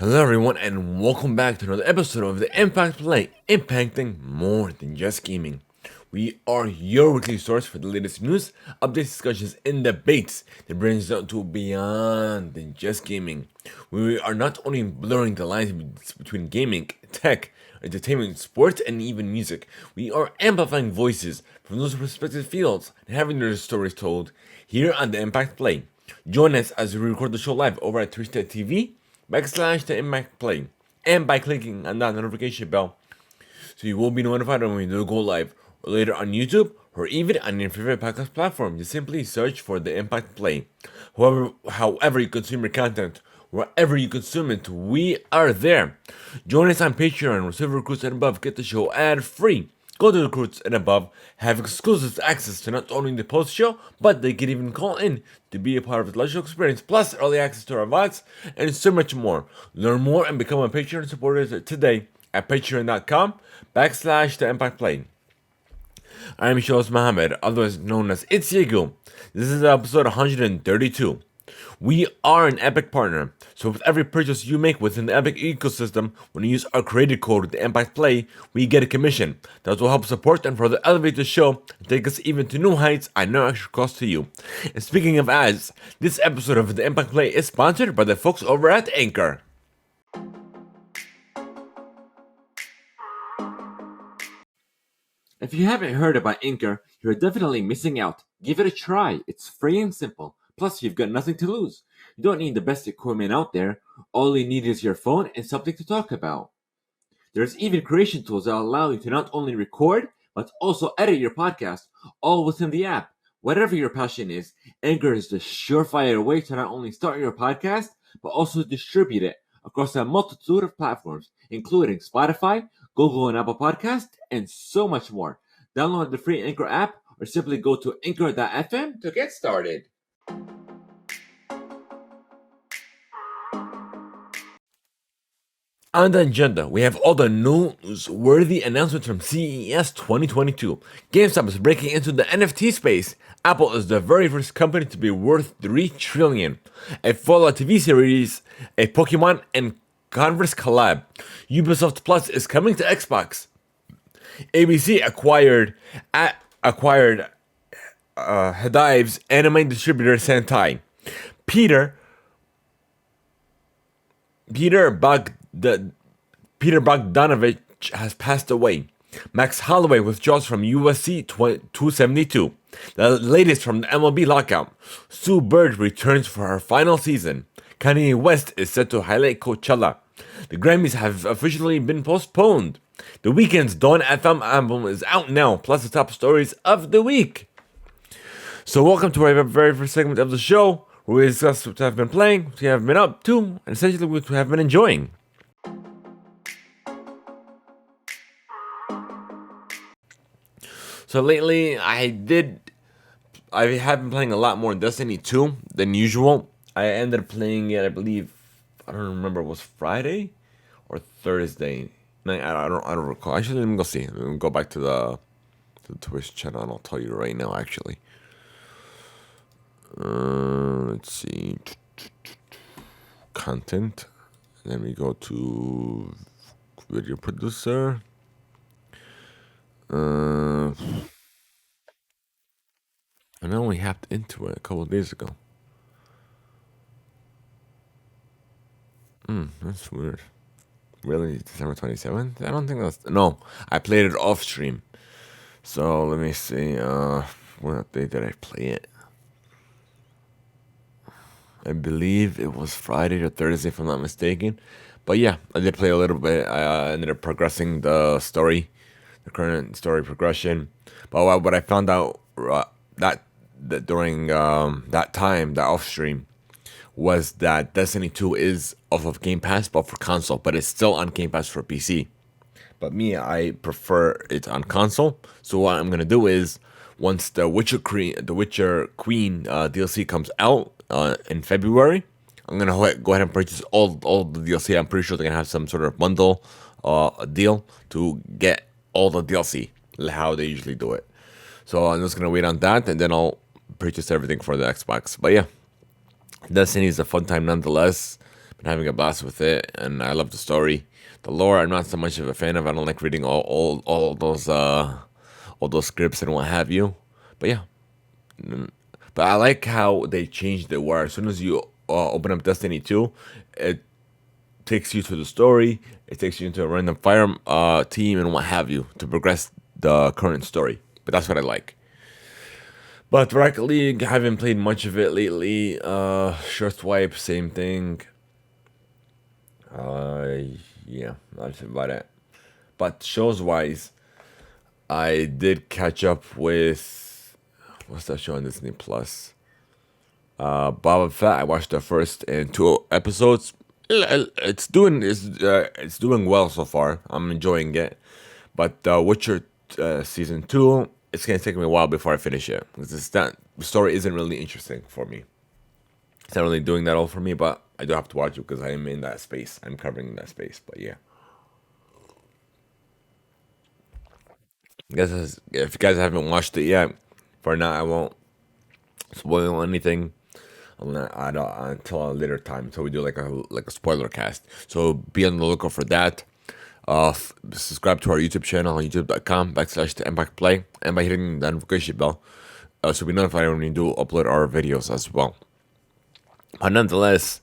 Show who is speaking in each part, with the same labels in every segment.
Speaker 1: Hello everyone and welcome back to another episode of the Impact Play, impacting more than just gaming. We are your weekly source for the latest news, updates, discussions, and debates that brings down to beyond than just gaming. We are not only blurring the lines between gaming, tech, entertainment, sports, and even music. We are amplifying voices from those respective fields and having their stories told here on the Impact Play. Join us as we record the show live over at twitch.tv/the Impact Play and by clicking on that notification bell so you will be notified when we do go live or later on YouTube or even on your favorite podcast platform. Just simply search for the Impact Play. However you consume your content, wherever you consume it, we are there. Join us on Patreon, receive recruits and above, get the show ad free. Go to Recruits and above, have exclusive access to not only the post show, but they can even call in to be a part of the live show experience, plus early access to our VODs, and so much more. Learn more and become a Patreon supporter today at patreon.com/the Impact Play. I am Shos Mohammed, otherwise known as It's Yegu. This is episode 132. We are an Epic partner, so with every purchase you make within the Epic ecosystem, when you use our created code, the Impact Play, we get a commission. That will help support and further elevate the show and take us even to new heights at no extra cost to you. And speaking of ads, this episode of the Impact Play is sponsored by the folks over at Anchor. If you haven't heard about Anchor, you're definitely missing out. Give it a try. It's free and simple. Plus, you've got nothing to lose. You don't need the best equipment out there. All you need is your phone and something to talk about. There's even creation tools that allow you to not only record, but also edit your podcast, all within the app. Whatever your passion is, Anchor is the surefire way to not only start your podcast, but also distribute it across a multitude of platforms, including Spotify, Google and Apple Podcasts, and so much more. Download the free Anchor app or simply go to anchor.fm to get started. On the agenda, we have all the newsworthy announcements from CES 2022. GameStop is breaking into the NFT space. Apple is the very first company to be worth $3 trillion. A Fallout TV series, a Pokemon and Converse collab. Ubisoft Plus is coming to Xbox. ABC acquired Hedive's anime distributor Sentai. Peter Bogdanovich has passed away. Max Holloway withdraws from UFC 272. The latest from the MLB lockout. Sue Bird returns for her final season. Kanye West is set to highlight Coachella. The Grammys have officially been postponed. The Weeknd's Dawn FM album is out now, plus the top stories of the week. So welcome to our very first segment of the show, where we discuss what we have been playing, what we have been up to, and essentially what we have been enjoying. So lately, I have been playing a lot more Destiny 2 than usual. I ended up playing it, I believe, I don't remember, it was Friday or Thursday. I don't recall. Actually, let me go see. Let me go back to the Twitch channel and I'll tell you right now, actually. Let's see. Content. Then we go to video producer. I only hopped into it a couple of days ago. That's weird. Really? December 27th? I don't think that's... No, I played it off stream. So, let me see. What day did I play it? I believe it was Friday or Thursday, if I'm not mistaken. But yeah, I did play a little bit. I ended up progressing the story, the current story progression. But what I found out that during that time, that off stream, was that Destiny 2 is off of Game Pass, but for console, but it's still on Game Pass for PC. But me, I prefer it on console. So what I'm gonna do is, once the Witcher Queen DLC comes out in February, I'm gonna go ahead and purchase all the DLC. I'm pretty sure they're gonna have some sort of bundle deal to get all the DLC, how they usually do it. So I'm just gonna wait on that, and then I'll purchase everything for the Xbox. But yeah, Destiny is a fun time nonetheless. Been having a blast with it, and I love the story. The lore, I'm not so much of a fan of. I don't like reading all those scripts and what have you. But yeah, but I like how they changed it. Where as soon as you open up Destiny 2, it takes you to the story. It takes you into a random fire team and what have you to progress the current story. But that's what I like. But Rocket League, haven't played much of it lately. Short Swipe, same thing. Yeah, that's about it. But shows wise, I did catch up with what's that show on Disney Plus? Boba Fett. I watched the first and two episodes. It's doing well so far. I'm enjoying it. But Witcher season 2, it's gonna take me a while before I finish it. The story isn't really interesting for me. It's not really doing that all for me, but I do have to watch it because I am in that space. I'm covering that space. But yeah, if you guys haven't watched it yet, for now I won't spoil anything. Until a later time, until we do like a spoiler cast. So be on the lookout for that. Subscribe to our YouTube channel on youtube.com/THEIMPACTPLAY, and by hitting the notification bell, so be notified when we do upload our videos as well. But nonetheless,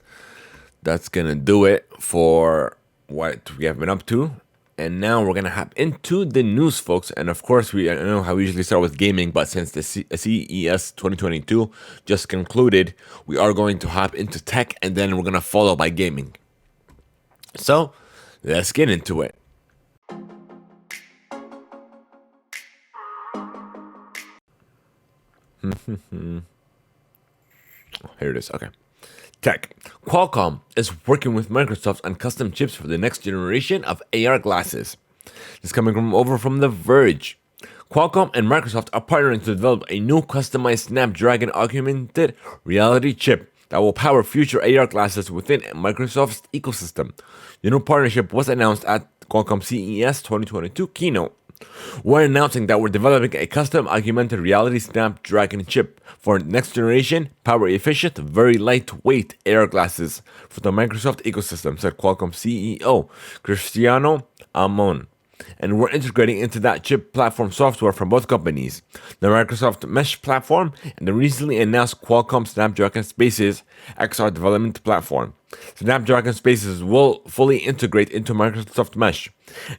Speaker 1: that's gonna do it for what we have been up to. And now we're gonna hop into the news, folks. And of course, I know how we usually start with gaming, but since the CES 2022 just concluded, we are going to hop into tech, and then we're gonna follow by gaming. So let's get into it. Here it is. Okay. Tech. Qualcomm is working with Microsoft on custom chips for the next generation of AR glasses. This is coming from The Verge. Qualcomm and Microsoft are partnering to develop a new customized Snapdragon augmented reality chip that will power future AR glasses within Microsoft's ecosystem. The new partnership was announced at Qualcomm CES 2022 keynote. We're announcing that we're developing a custom augmented reality Snapdragon chip for next generation, power efficient, very lightweight AR glasses for the Microsoft ecosystem, said Qualcomm CEO Cristiano Amon. And we're integrating into that chip platform software from both companies, the Microsoft Mesh platform and the recently announced Qualcomm Snapdragon Spaces XR development platform. Snapdragon Spaces will fully integrate into Microsoft Mesh.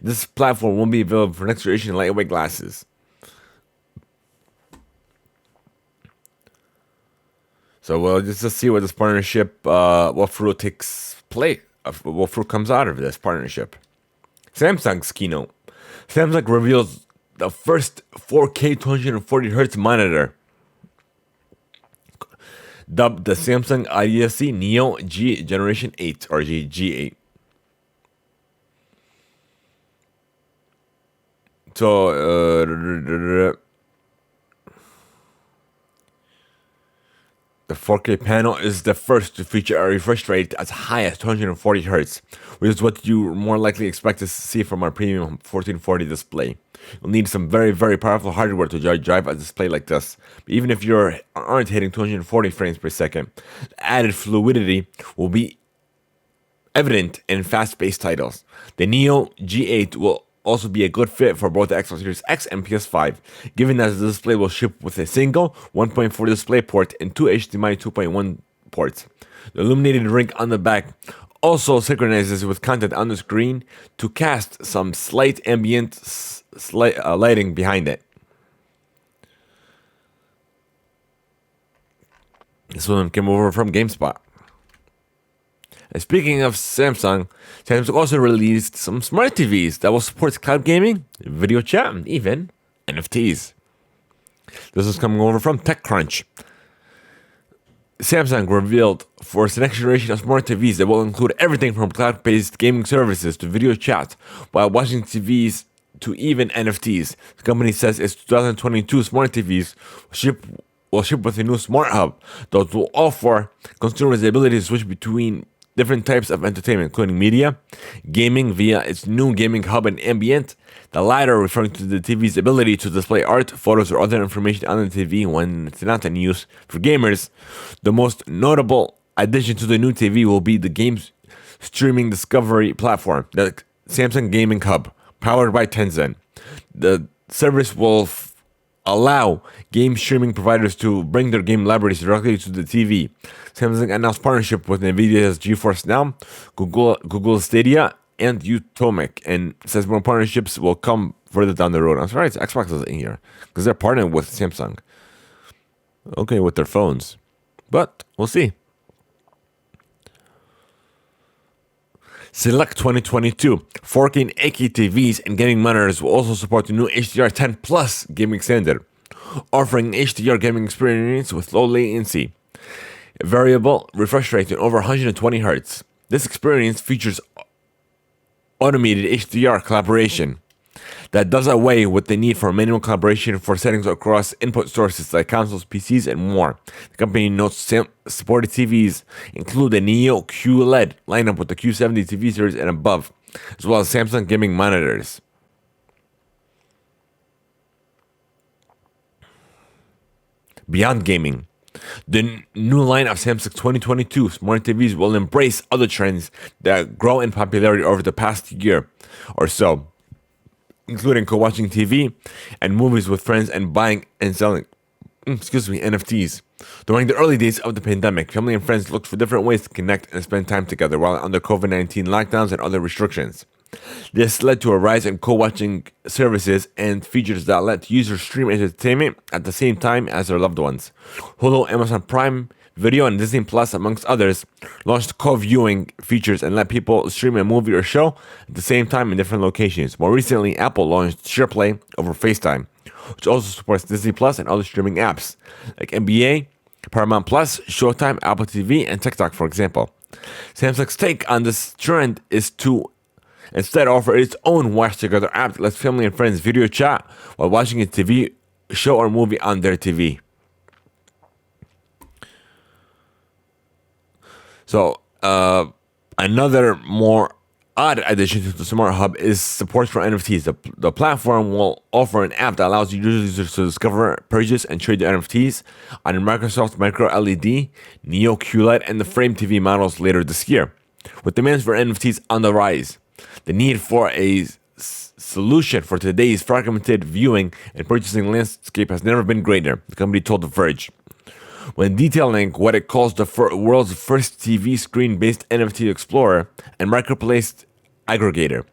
Speaker 1: This platform will be available for next generation lightweight glasses. So we'll just see what this partnership, what fruit what fruit comes out of this partnership. Samsung's keynote. Samsung reveals the first 4K 240Hz monitor, dubbed the Samsung IDFC Neo G Generation 8 or G8. So, the 4K panel is the first to feature a refresh rate as high as 240 Hz, which is what you more likely expect to see from our premium 1440 display. You'll need some very, very powerful hardware to drive a display like this. But even if you aren't hitting 240 frames per second, the added fluidity will be evident in fast-paced titles. The Neo G8 will also be a good fit for both the Xbox Series X and PS5, given that the display will ship with a single 1.4 display port and two HDMI 2.1 ports. The illuminated ring on the back also synchronizes with content on the screen to cast some slight ambient lighting behind it. This one came over from GameSpot. And speaking of Samsung also released some smart TVs that will support cloud gaming, video chat, and even NFTs. This is coming over from TechCrunch. Samsung revealed for its next generation of smart TVs that will include everything from cloud-based gaming services to video chat while watching TVs to even NFTs. The company says its 2022 smart TVs will ship with a new smart hub that will offer consumers the ability to switch between different types of entertainment, including media, gaming via its new gaming hub and ambient, the latter referring to the TV's ability to display art, photos, or other information on the TV when it's not in use. For gamers, the most notable addition to the new TV will be the games streaming discovery platform, the Samsung Gaming Hub, powered by Tencent. The service will allow game streaming providers to bring their game libraries directly to the TV. Samsung announced partnership with NVIDIA's GeForce Now, Google Stadia, and Utomic, and says more partnerships will come further down the road. I'm sorry, Xbox is in here because they're partnering with Samsung. Okay, with their phones, but we'll see. Select 2022 4K and 8K TVs and gaming monitors will also support the new HDR10 Plus gaming standard, offering an HDR gaming experience with low latency, variable refresh rate and over 120 Hz. This experience features automated HDR collaboration that does away with the need for manual collaboration for settings across input sources like consoles, PCs, and more. The company notes supported TVs include the Neo QLED lineup with the Q70 TV series and above, as well as Samsung gaming monitors. Beyond gaming, the new line of Samsung 2022 smart TVs will embrace other trends that grow in popularity over the past year or so, including co-watching TV and movies with friends and buying and selling, NFTs. During the early days of the pandemic, family and friends looked for different ways to connect and spend time together while under COVID-19 lockdowns and other restrictions. This led to a rise in co-watching services and features that let users stream entertainment at the same time as their loved ones. Hulu, Amazon Prime Video, and Disney Plus, amongst others, launched co-viewing features and let people stream a movie or show at the same time in different locations. More recently, Apple launched SharePlay over FaceTime, which also supports Disney Plus and other streaming apps like NBA, Paramount Plus, Showtime, Apple TV, and TikTok, for example. Samsung's take on this trend is to instead offer its own Watch Together app that lets family and friends video chat while watching a TV show or movie on their TV. So, another more odd addition to the Smart Hub is support for NFTs. The platform will offer an app that allows users to discover, purchase, and trade NFTs on Microsoft Micro LED, Neo QLED, and the Frame TV models later this year. With demands for NFTs on the rise, the need for a solution for today's fragmented viewing and purchasing landscape has never been greater, the company told The Verge. When detailing what it calls the world's first TV screen-based NFT explorer and marketplace aggregator,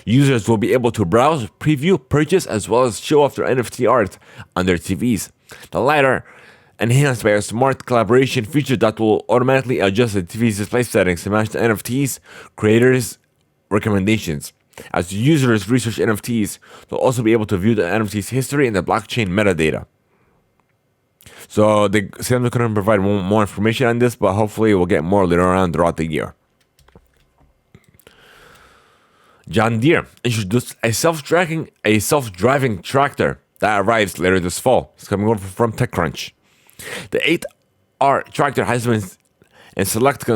Speaker 1: users will be able to browse, preview, purchase, as well as show off their NFT art on their TVs. The latter, enhanced by a smart collaboration feature that will automatically adjust the TV's display settings to match the NFT's creators' recommendations. As users research NFTs, they'll also be able to view the NFT's history and the blockchain metadata. So Samsung couldn't provide more information on this, but hopefully we'll get more later on throughout the year. John Deere introduced a self-driving tractor that arrives later this fall. It's coming over from TechCrunch. The 8R tractor has been in select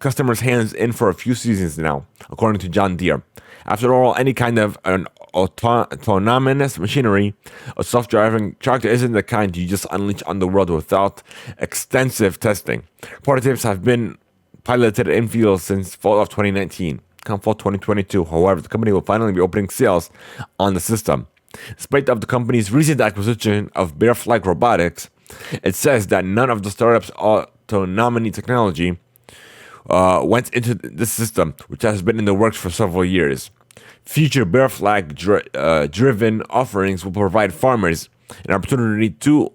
Speaker 1: customers' hands in for a few seasons now, according to John Deere. After all, any kind of an autonomous machinery, a self-driving tractor isn't the kind you just unleash on the world without extensive testing. Prototypes have been piloted in field since fall of 2019. Come fall 2022, however, the company will finally be opening sales on the system. Despite of the company's recent acquisition of Bear Flag Robotics, it says that none of the startup's autonomy technology went into this system, which has been in the works for several years. Future Bear Flag driven offerings will provide farmers an opportunity to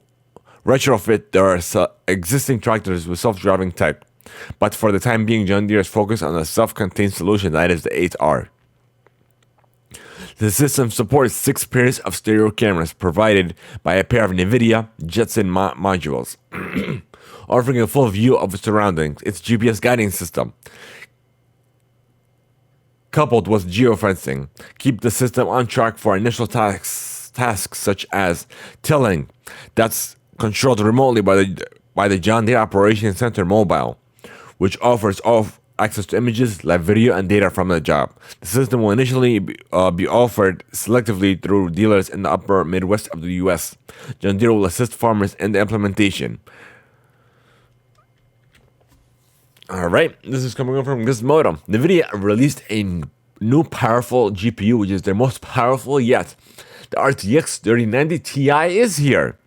Speaker 1: retrofit their existing tractors with self-driving tech. But for the time being, John Deere is focused on a self-contained solution that is the 8R. The system supports 6 pairs of stereo cameras provided by a pair of NVIDIA Jetson modules, offering a full view of its surroundings. Its GPS guiding system, coupled with geofencing, keep the system on track for initial tasks such as tilling, that's controlled remotely by the John Deere Operations Center mobile, which offers access to images, live video, and data from the job. The system will initially be offered selectively through dealers in the upper Midwest of the U.S. John Deere will assist farmers in the implementation. All right, this is coming from Gizmodo. NVIDIA released a new powerful GPU, which is their most powerful yet. The RTX 3090 Ti is here.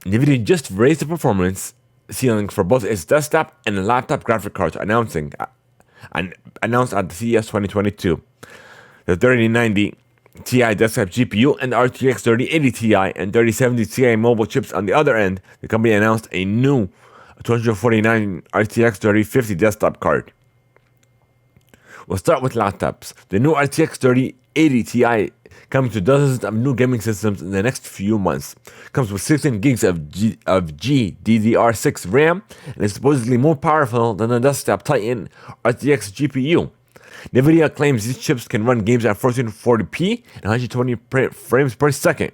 Speaker 1: NVIDIA just raised the performance ceiling for both its desktop and laptop graphic cards, announced at the CES 2022. The 3090 Ti desktop GPU and the RTX 3080 Ti and 3070 Ti mobile chips on the other end. The company announced a new 249 RTX 3050 desktop card. We'll start with laptops. The new RTX 3080 Ti coming to dozens of new gaming systems in the next few months. Comes with 16 gigs of GDDR6 RAM and is supposedly more powerful than the desktop Titan RTX GPU. NVIDIA claims these chips can run games at 1440p and 120 frames per second.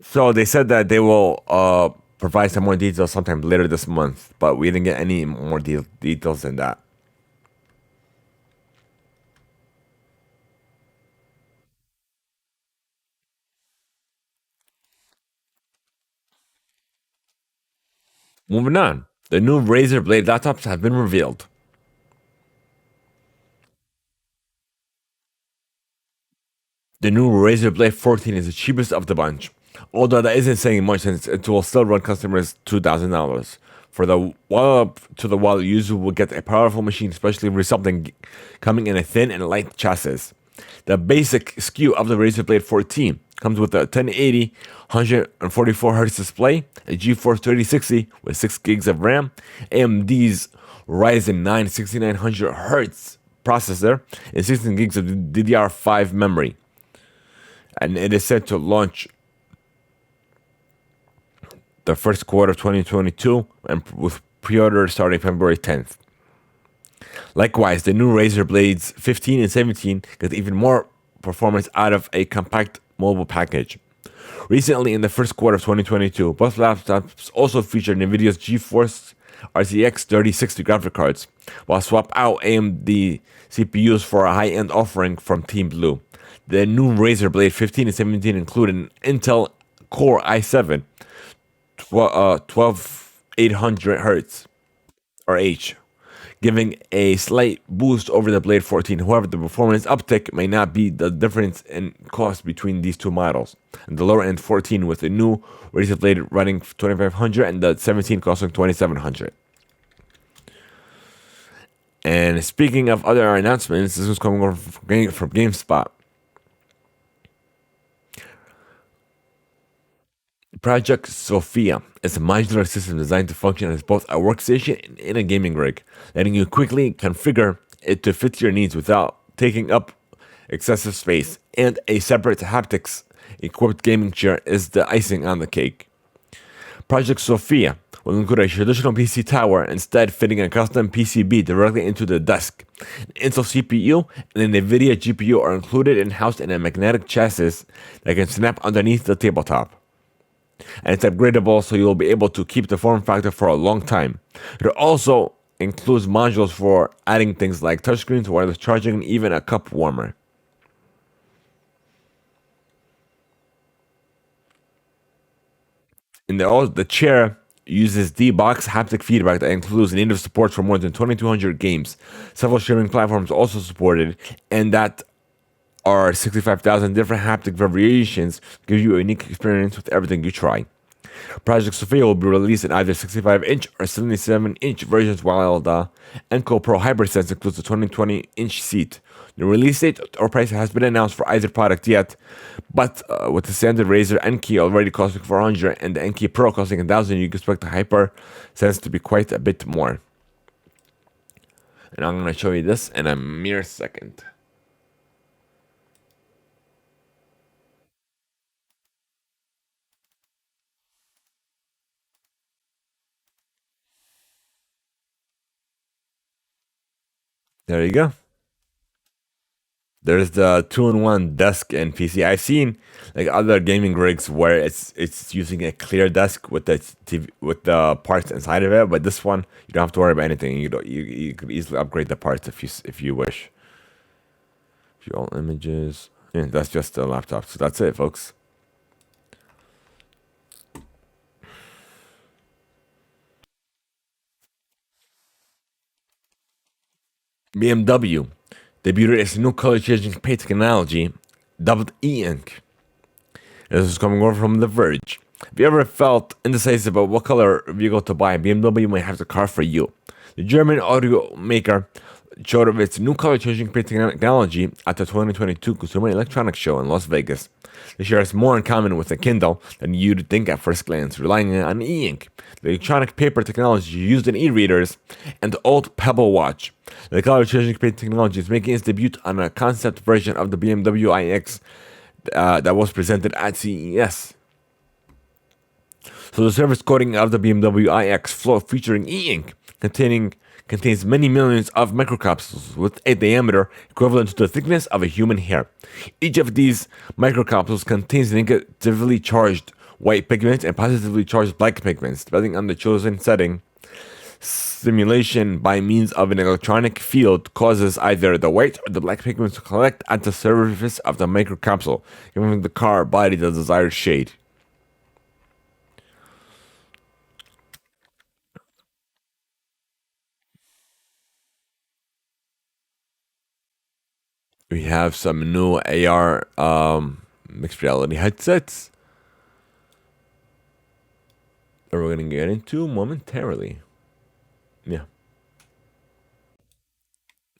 Speaker 1: So they said that they will provide some more details sometime later this month, but we didn't get any more details than that. Moving on, the new Razer Blade laptops have been revealed. The new Razer Blade 14 is the cheapest of the bunch, although that isn't saying much since it will still run customers $2,000. For the wall user will get a powerful machine, especially with something coming in a thin and light chassis. The basic SKU of the Razer Blade 14 comes with a 1080 144Hz display, a GeForce 3060 with 6 gigs of RAM, AMD's Ryzen 9 6900Hz processor, and 16 gigs of DDR5 memory. And it is set to launch the first quarter of 2022 and with pre-order starting February 10th. Likewise, the new Razer Blades 15 and 17 get even more performance out of a compact mobile package. Recently, in the first quarter of 2022, both laptops also featured NVIDIA's GeForce RTX 3060 graphic cards, while swap out AMD CPUs for a high-end offering from Team Blue. The new Razer Blade 15 and 17 include an Intel Core i7 12800Hz or H, giving a slight boost over the Blade 14. However, the performance uptick may not be the difference in cost between these two models. And the lower end 14 with the new Razer Blade running 2500 and the 17 costing 2700. And speaking of other announcements, this was coming over from GameSpot. Project Sophia is a modular system designed to function as both a workstation and a gaming rig, letting you quickly configure it to fit your needs without taking up excessive space, and a separate haptics equipped gaming chair is the icing on the cake. Project Sophia will include a traditional PC tower, instead fitting a custom PCB directly into the desk. An Intel CPU and an NVIDIA GPU are included and housed in a magnetic chassis that can snap underneath the tabletop. And it's upgradable, so you'll be able to keep the form factor for a long time. It also includes modules for adding things like touchscreens, wireless charging, and even a cup warmer. And the chair uses D-Box haptic feedback that includes native support for more than 2,200 games. Several streaming platforms also supported, and that are 65,000 different haptic variations to give you a unique experience with everything you try. Project Sophia will be released in either 65-inch or 77-inch versions, while the Enco Pro Hybrid Sense includes a 20-inch seat. The release date or price has been announced for either product yet, but with the standard Razer Enki already costing $400 and the Enki Pro costing $1,000, you can expect the Hyper Sense to be quite a bit more. And I'm going to show you this in a mere second. There you go. There's the two-in-one desk and PC. I've seen like other gaming rigs where it's using a clear desk with the TV, with the parts inside of it, but this one you don't have to worry about anything. You could easily upgrade the parts if you wish. View all images. Yeah, that's just a laptop. So that's it, folks. BMW debuted its new color-changing paint technology, dubbed e-ink. This is coming over from The Verge. Have you ever felt indecisive about what color vehicle to buy? BMW might have the car for you. The German automaker showed off its new color changing paint technology at the 2022 Consumer Electronics Show in Las Vegas. This shares more in common with a Kindle than you'd think at first glance, relying on e ink, the electronic paper technology used in e readers, and the old Pebble watch. The color changing paint technology is making its debut on a concept version of the BMW iX that was presented at CES. So the surface coating of the BMW iX Flow featuring e-ink contains many millions of microcapsules with a diameter equivalent to the thickness of a human hair. Each of these microcapsules contains negatively charged white pigments and positively charged black pigments, depending on the chosen setting. Stimulation by means of an electronic field causes either the white or the black pigments to collect at the surface of the microcapsule, giving the car body the desired shade. We have some new AR mixed reality headsets that we're going to get into momentarily. Yeah.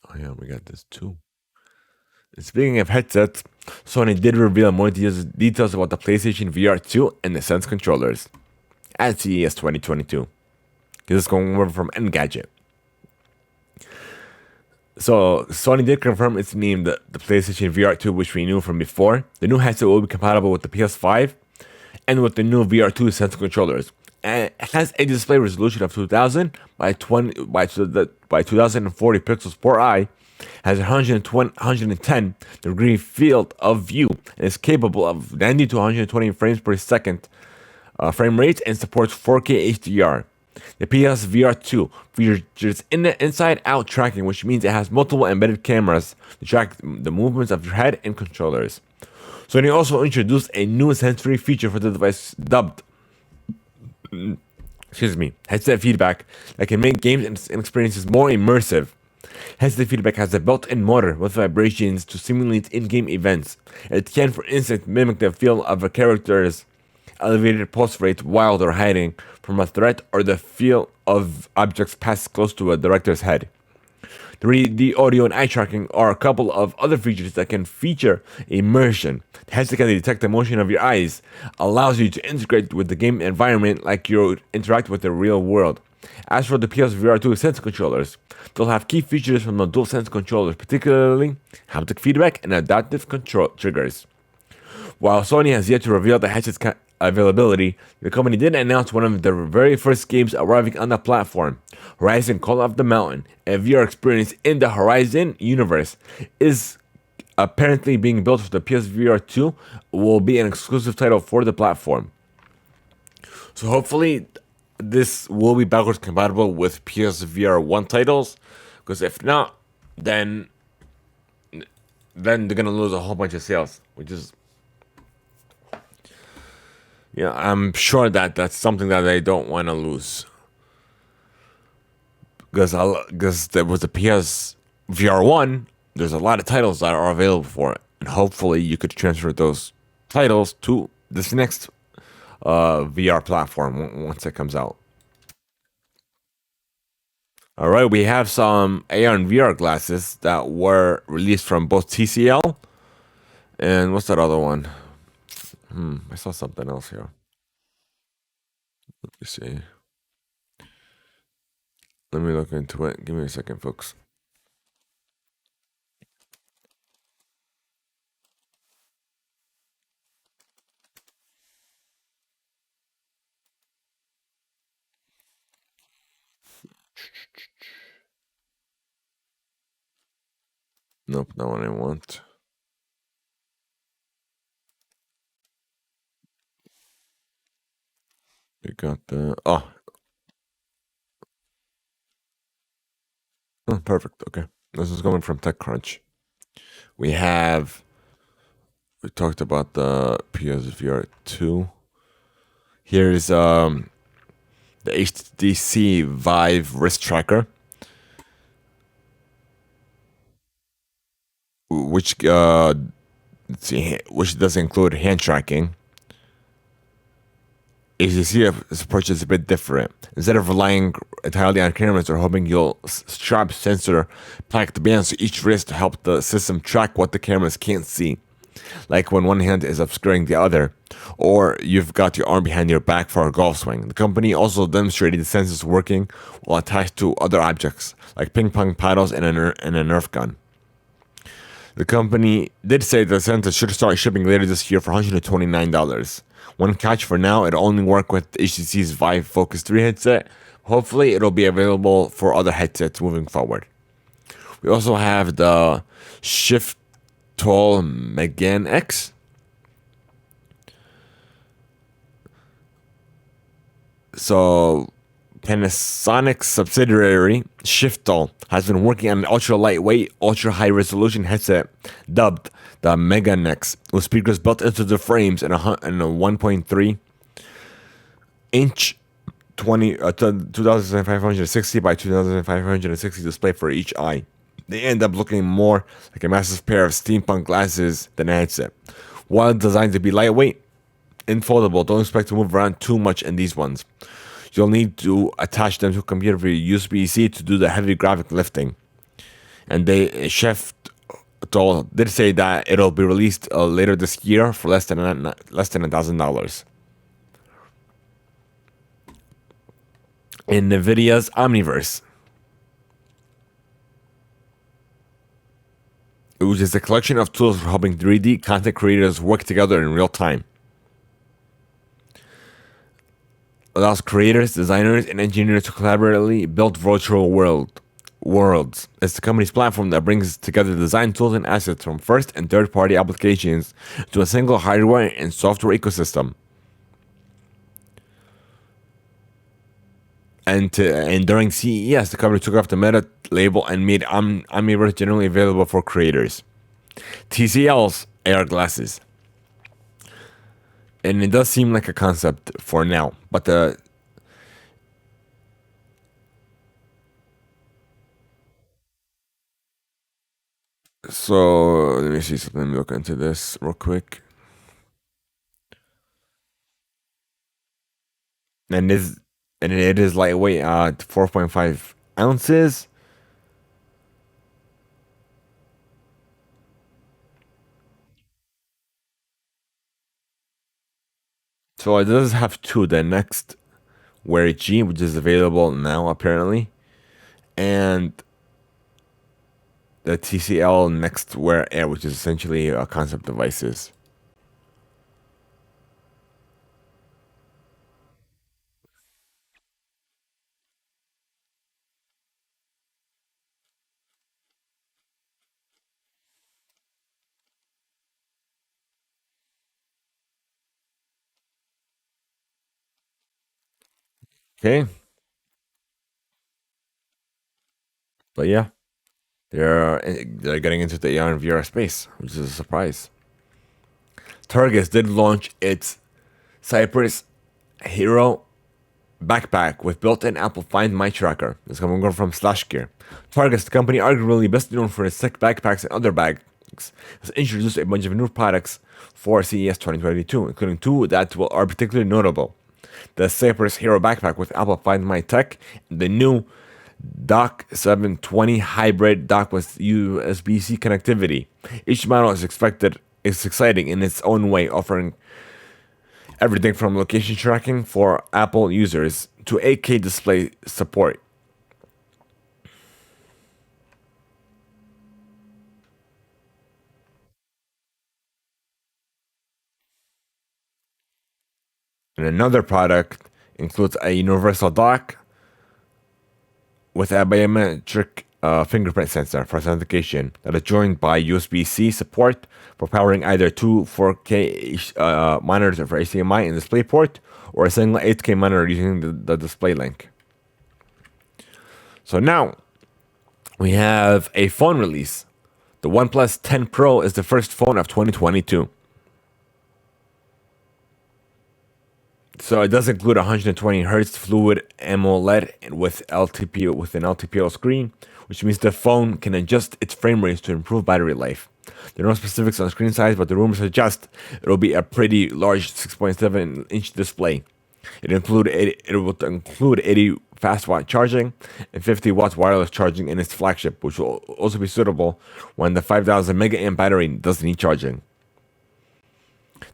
Speaker 1: Oh, yeah, we got this too. Speaking of headsets, Sony did reveal more details about the PlayStation VR 2 and the Sense controllers at CES 2022. This is going over from Engadget. So Sony did confirm it's named the PlayStation VR 2, which we knew from before. The new headset will be compatible with the PS5 and with the new VR2 Sense controllers. And it has a display resolution of 2000 by 2040 pixels per eye, has 110 degree field of view, and is capable of 90 to 120 frames per second frame rate and supports 4K HDR. The PSVR 2 features inside-out tracking, which means it has multiple embedded cameras to track the movements of your head and controllers. Sony also introduced a new sensory feature for the device dubbed headset feedback that can make games and experiences more immersive. Headset feedback has a built-in motor with vibrations to simulate in-game events. It can, for instance, mimic the feel of a character's elevated pulse rate while they're hiding from a threat or the feel of objects passed close to a director's head. 3D audio and eye tracking are a couple of other features that can feature immersion. The headset can detect the motion of your eyes, allows you to integrate with the game environment like you interact with the real world. As for the PSVR 2 Sense controllers, they'll have key features from the DualSense controllers, particularly haptic feedback and adaptive control triggers. While Sony has yet to reveal the headset's availability, the company did announce one of their very first games arriving on the platform. Horizon Call of the Mountain, a VR experience in the Horizon universe, is apparently being built for the PSVR 2, will be an exclusive title for the platform. So hopefully this will be backwards compatible with PSVR 1 titles, because if not, then they're gonna lose a whole bunch of sales, which is, yeah, I'm sure that that's something that they don't want to lose. Because there was a PS VR1, there's a lot of titles that are available for it, and hopefully you could transfer those titles to this next VR platform once it comes out. All right, we have some AR and VR glasses that were released from both TCL and what's that other one? I saw something else here. Let me see. Let me look into it. Give me a second, folks. Nope, not what I want. We got the oh, perfect. Okay, this is coming from TechCrunch. We have we talked about the PSVR 2. Here's the HTC Vive wrist tracker, which let's see, which does include hand tracking. HTC's approach is a bit different. Instead of relying entirely on cameras or hoping you'll strap sensor packed bands to each wrist to help the system track what the cameras can't see, like when one hand is obscuring the other, or you've got your arm behind your back for a golf swing. The company also demonstrated the sensors working while attached to other objects, like ping pong paddles and a Nerf gun. The company did say the sensor should start shipping later this year for $129. One catch for now, it'll only work with HTC's Vive Focus 3 headset. Hopefully, it'll be available for other headsets moving forward. We also have the Shift Toll Megan X. So, Panasonic's subsidiary Shiftall has been working on an ultra lightweight, ultra high resolution headset dubbed the Mega Nex, with speakers built into the frames and a 1.3 inch 2560 by 2560 display for each eye. They end up looking more like a massive pair of steampunk glasses than a headset. While designed to be lightweight and foldable, don't expect to move around too much in these ones. You'll need to attach them to a computer via USB-C to do the heavy graphic lifting. And Chef did say that it'll be released later this year for less than $1,000. In NVIDIA's Omniverse, which is a collection of tools for helping 3D content creators work together in real time. Allows creators, designers, and engineers to collaboratively build virtual worlds. It's the company's platform that brings together design tools and assets from first and third-party applications to a single hardware and software ecosystem. And during CES, the company took off the Meta label and made Omniverse generally available for creators. TCL's AR glasses. And it does seem like a concept for now, but so let me see something. Let me look into this real quick. And it is lightweight, 4.5 ounces. So it does have two. The next Wear G, which is available now apparently, and the TCL Next Wear Air, which is essentially a concept devices. Okay, but yeah, they're getting into the AR and VR space, which is a surprise. Targus did launch its Cypress Hero backpack with built-in Apple Find My tracker. This coming from SlashGear. Targus, the company arguably best known for its sick backpacks and other bags, has introduced a bunch of new products for CES 2022, including two that are particularly notable. The Cypress Hero backpack with Apple Find My tech, and the new Dock 720 hybrid dock with USB-C connectivity. Each model is exciting in its own way, offering everything from location tracking for Apple users to 8K display support. And another product includes a universal dock with a biometric fingerprint sensor for authentication that is joined by USB-C support for powering either two 4K monitors for HDMI and DisplayPort, or a single 8K monitor using the display link. So now we have a phone release. The OnePlus 10 Pro is the first phone of 2022. So it does include 120 hertz fluid AMOLED with an LTPO screen, which means the phone can adjust its frame rates to improve battery life. There are no specifics on screen size, but the rumors suggest it'll be a pretty large 6.7-inch display. It will include 80 fast watt charging and 50 watts wireless charging in its flagship, which will also be suitable when the 5000 mAh battery doesn't need charging.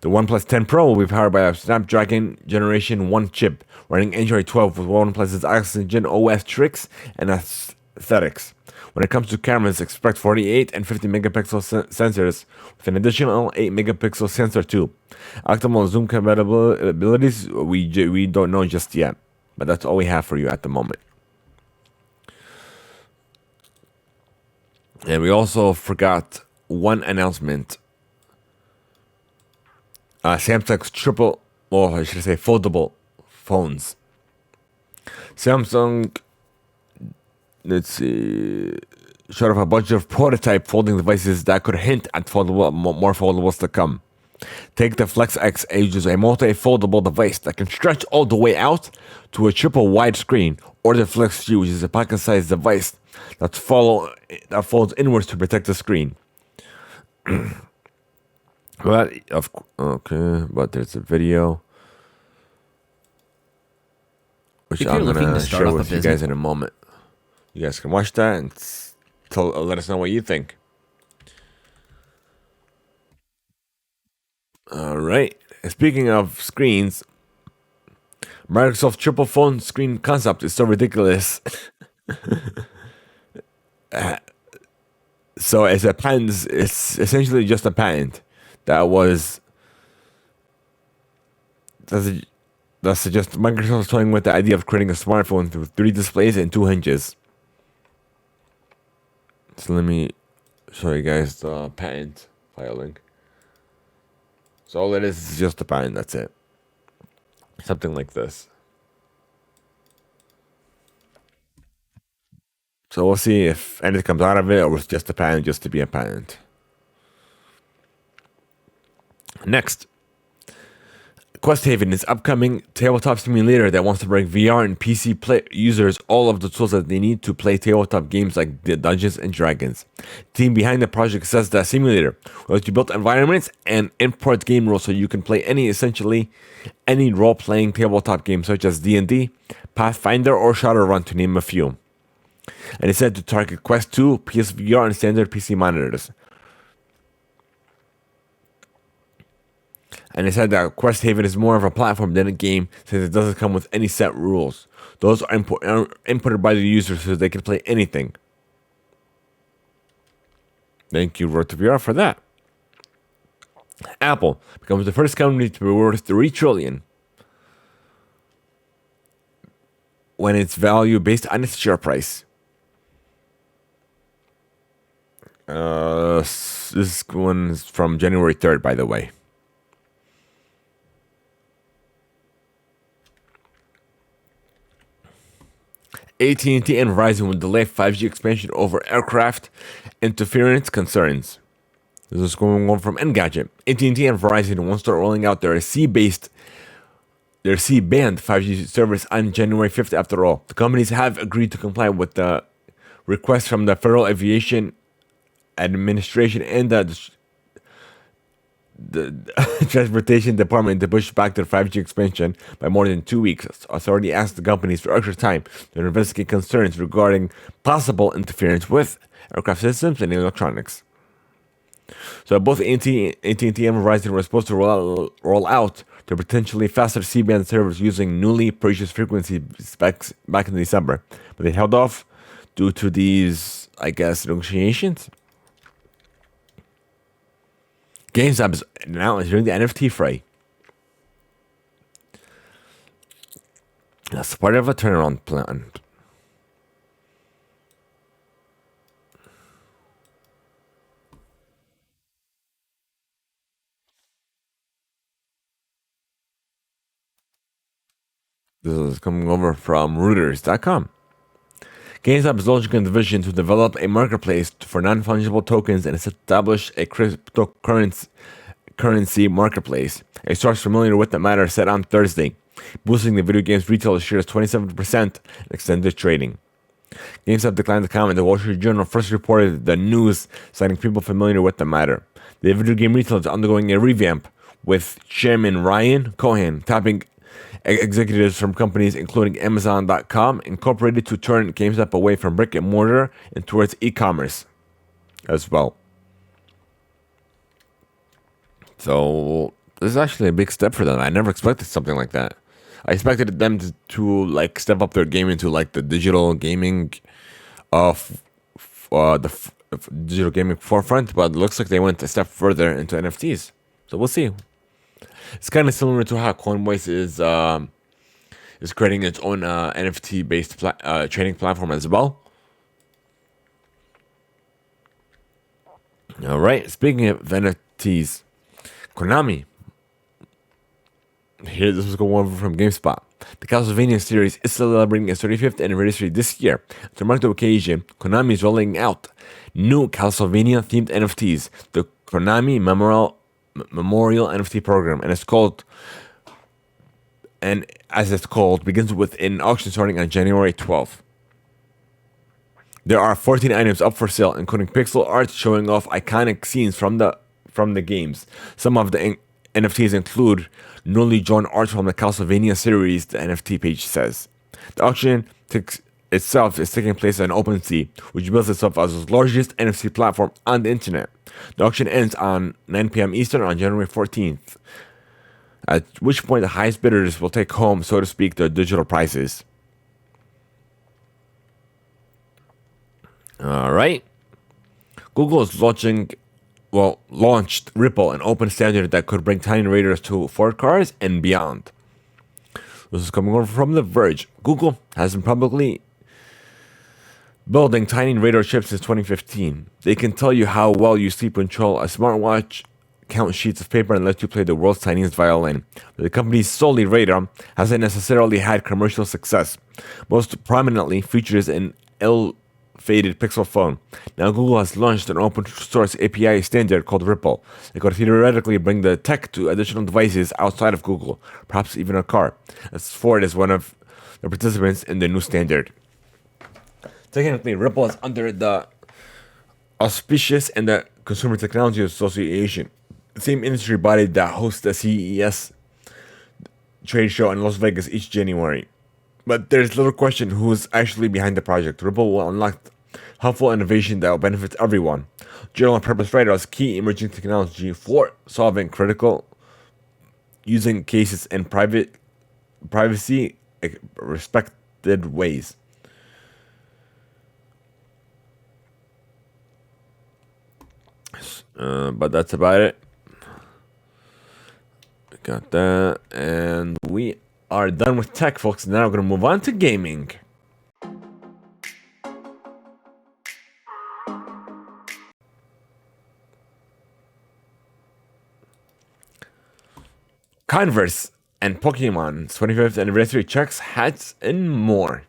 Speaker 1: The OnePlus 10 Pro will be powered by a Snapdragon Generation 1 chip running Android 12 with OnePlus's Oxygen OS tricks and aesthetics. When it comes to cameras, expect 48 and 50 megapixel sensors with an additional 8 megapixel sensor too. Optimal zoom capabilities, we don't know just yet, but that's all we have for you at the moment. And we also forgot one announcement. Samsung's foldable phones. Samsung, let's see, showed off a bunch of prototype folding devices that could hint at more foldables to come. Take the Flex X, which is a multi-foldable device that can stretch all the way out to a triple wide screen, or the Flex G, which is a pocket-sized device that folds inwards to protect the screen. But there's a video which I'm gonna share with you guys in a moment. You guys can watch that and let us know what you think. All right. Speaking of screens, Microsoft's triple phone screen concept is so ridiculous. So as a patent, it's essentially just a patent that suggests Microsoft toying with the idea of creating a smartphone with 3 displays and 2 hinges. So let me show you guys the patent filing. So all it is just a patent, that's it. Something like this. So we'll see if anything comes out of it, or it's just a patent just to be a patent. Next, Quest Haven is upcoming tabletop simulator that wants to bring VR and PC users all of the tools that they need to play tabletop games like Dungeons and Dragons. The team behind the project says that simulator will let you build environments and import game rules so you can play essentially any role-playing tabletop game such as D&D, Pathfinder, or Shadowrun, to name a few. And it's said to target Quest 2, PSVR, and standard PC monitors. And it said that Quest Haven is more of a platform than a game, since it doesn't come with any set rules. Those are imported by the user so they can play anything. Thank you, RotoVR, for that. Apple becomes the first company to be worth $3 trillion when its value based on its share price. This one's from January 3rd, by the way. AT&T and Verizon will delay 5G expansion over aircraft interference concerns. This is going on from Engadget. AT&T and Verizon won't start rolling out their C-band 5G service on January 5th after all. The companies have agreed to comply with the request from the Federal Aviation Administration and the Transportation Department to push back their 5G expansion by more than 2 weeks. Authority asked the companies for extra time to investigate concerns regarding possible interference with aircraft systems and electronics. So both AT&T and Verizon were supposed to roll out their potentially faster C-band service using newly purchased frequency specs back in December, but they held off due to these, negotiations. GameStop is now entering the NFT fray. That's part of a turnaround plan. This is coming over from Reuters.com. GameStop is launching a division to develop a marketplace for non-fungible tokens and establish a cryptocurrency marketplace. A source familiar with the matter said on Thursday. boosting the video game's retail shares 27% in extended trading. GameStop declined to comment. The Wall Street Journal first reported the news, citing people familiar with the matter. The video game retailer is undergoing a revamp, with Chairman Ryan Cohen tapping executives from companies including Amazon.com Incorporated to turn GameStop away from brick and mortar and towards e-commerce as well. So this is actually a big step for them. I never expected something like that. I expected them to like step up their game into like the digital gaming of digital gaming forefront, but it looks like they went a step further into NFTs. So we'll see. It's kind of similar to how Coinbase is creating its own NFT based trading platform as well. All right. Speaking of NFTs, Konami. Here, this was going over from GameSpot. The Castlevania series is celebrating its 35th anniversary this year. To mark the occasion, Konami is rolling out new Castlevania-themed NFTs, the Konami Memorial NFT program, and as it's called, begins with an auction starting on January 12th. There are 14 items up for sale, including pixel art showing off iconic scenes from the games. Some of the NFTs include newly drawn art from the Castlevania series, the NFT page says. The auction itself is taking place on OpenSea, which bills itself as the largest NFT platform on the internet. The auction ends on 9 p.m. Eastern on January 14th, at which point the highest bidders will take home, so to speak, their digital prizes. All right. Google is launched Ripple, an open standard that could bring tiny radars to Ford cars and beyond. This is coming over from The Verge. Google has been publicly building tiny radar chips since 2015. They can tell you how well you sleep, control a smartwatch, count sheets of paper, and let you play the world's tiniest violin. But the company's Soli radar hasn't necessarily had commercial success. Most prominently features an ill-fated Pixel phone. Now Google has launched an open source API standard called Ripple. It could theoretically bring the tech to additional devices outside of Google, perhaps even a car, as Ford is one of the participants in the new standard. Technically, Ripple is under the auspicious and the Consumer Technology Association, the same industry body that hosts the CES trade show in Las Vegas each January. But there's little question who's actually behind the project. Ripple will unlock helpful innovation that will benefit everyone. General purpose radar is key emerging technology for solving critical using cases in privacy respected ways. But that's about it. Got that. And we are done with tech, folks. Now we're going to move on to gaming. Converse and Pokemon's 25th anniversary checks, hats, and more.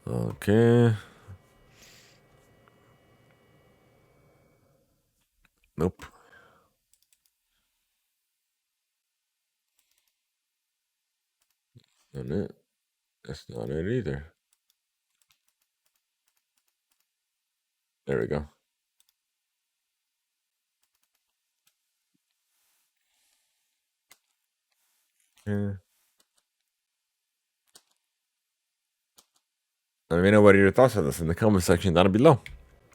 Speaker 1: Okay. Nope. Not it. That's not it either. There we go. Yeah. Let me know what are your thoughts on this in the comment section down below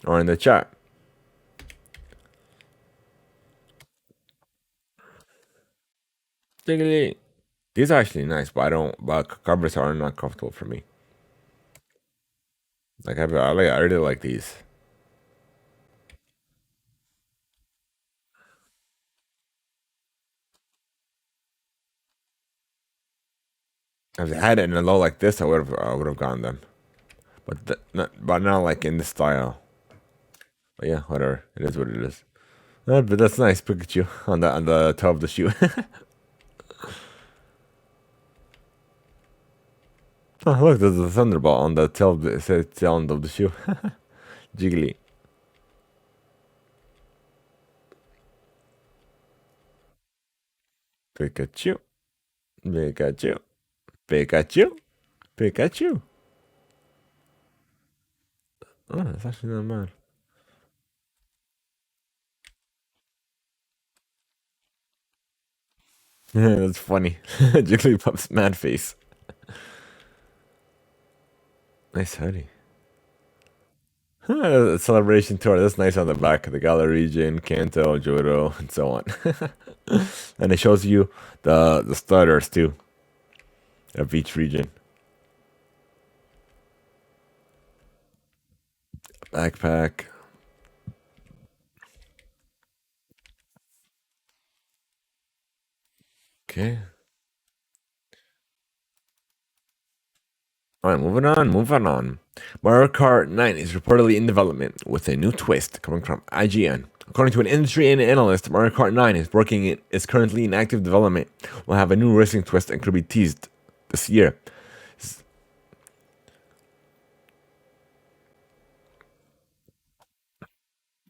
Speaker 1: or in the chat. Diggly. These are actually nice, but covers are not comfortable for me. Like I really like these. If they had it in a low like this, I would have gone them. But not like in this style. But yeah, whatever. It is what it is. But that's nice. Pikachu on the toe of the shoe. Oh, look, there's a thunderbolt on the tail of the shoe. Jiggly. Pikachu. Pikachu. Pikachu. Pikachu. Oh, that's actually not bad. That's funny. Jigglypuff's mad face. Nice hoodie. Celebration tour. That's nice on the back. The Gala region, Kanto, Johto, and so on. And it shows you the starters too of each region. Backpack. Okay. Alright, moving on. Mario Kart 9 is reportedly in development with a new twist coming from IGN. According to an industry analyst, Mario Kart 9 is currently in active development. Will have a new racing twist and could be teased this year.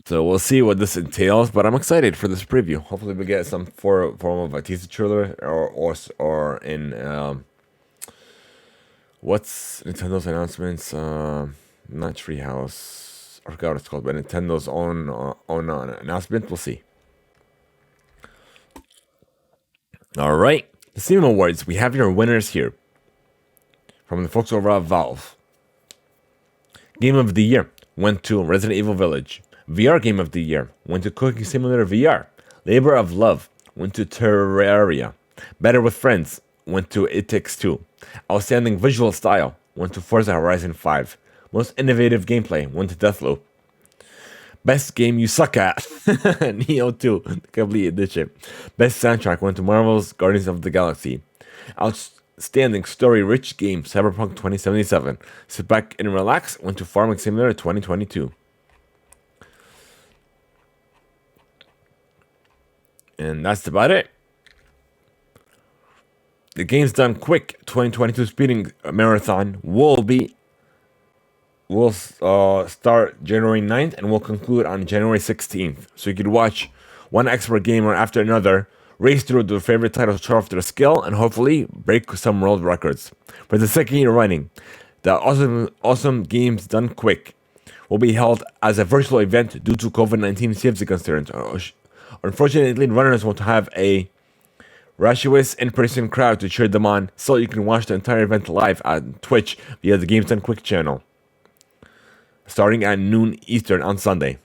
Speaker 1: So we'll see what this entails, but I'm excited for this preview. Hopefully, we get some form of a teaser trailer or in what's Nintendo's announcements? Not Treehouse. I forgot what it's called, but Nintendo's own announcement. We'll see. All right, the Steam Awards. We have your winners here from the folks over at Valve. Game of the Year went to Resident Evil Village. VR Game of the Year went to Cooking Simulator VR. Labor of Love went to Terraria. Better with Friends went to It Takes Two. Outstanding Visual Style went to Forza Horizon 5. Most Innovative Gameplay went to Deathloop. Best Game You Suck At, Neo 2, the Complete Edition. Best Soundtrack went to Marvel's Guardians of the Galaxy. Outstanding Story-Rich Game, Cyberpunk 2077. Sit Back and Relax went to Farming Simulator 2022. And that's about it. The Games Done Quick 2022 Speeding Marathon will start January 9th and will conclude on January 16th. So you could watch one expert gamer after another race through their favorite titles, show off their skill, and hopefully break some world records. For the second year running, the awesome Games Done Quick will be held as a virtual event due to COVID-19 safety concerns. Unfortunately, runners won't have a raucous in-person crowd to cheer them on, so you can watch the entire event live on Twitch via the Games Done Quick channel, starting at noon Eastern on Sunday.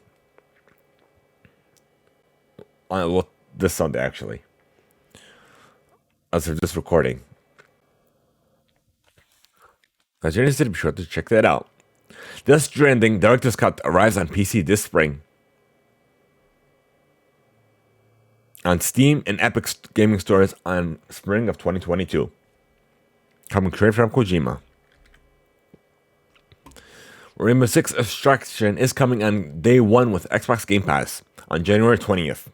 Speaker 1: Well, this Sunday, actually, as of this recording. As you're interested, be sure to check that out. Death Stranding Director's Cut arrives on PC this spring. On Steam and Epic Gaming Stores on spring of 2022. Coming straight from Kojima. Rainbow Six Extraction is coming on day one with Xbox Game Pass on January 20th.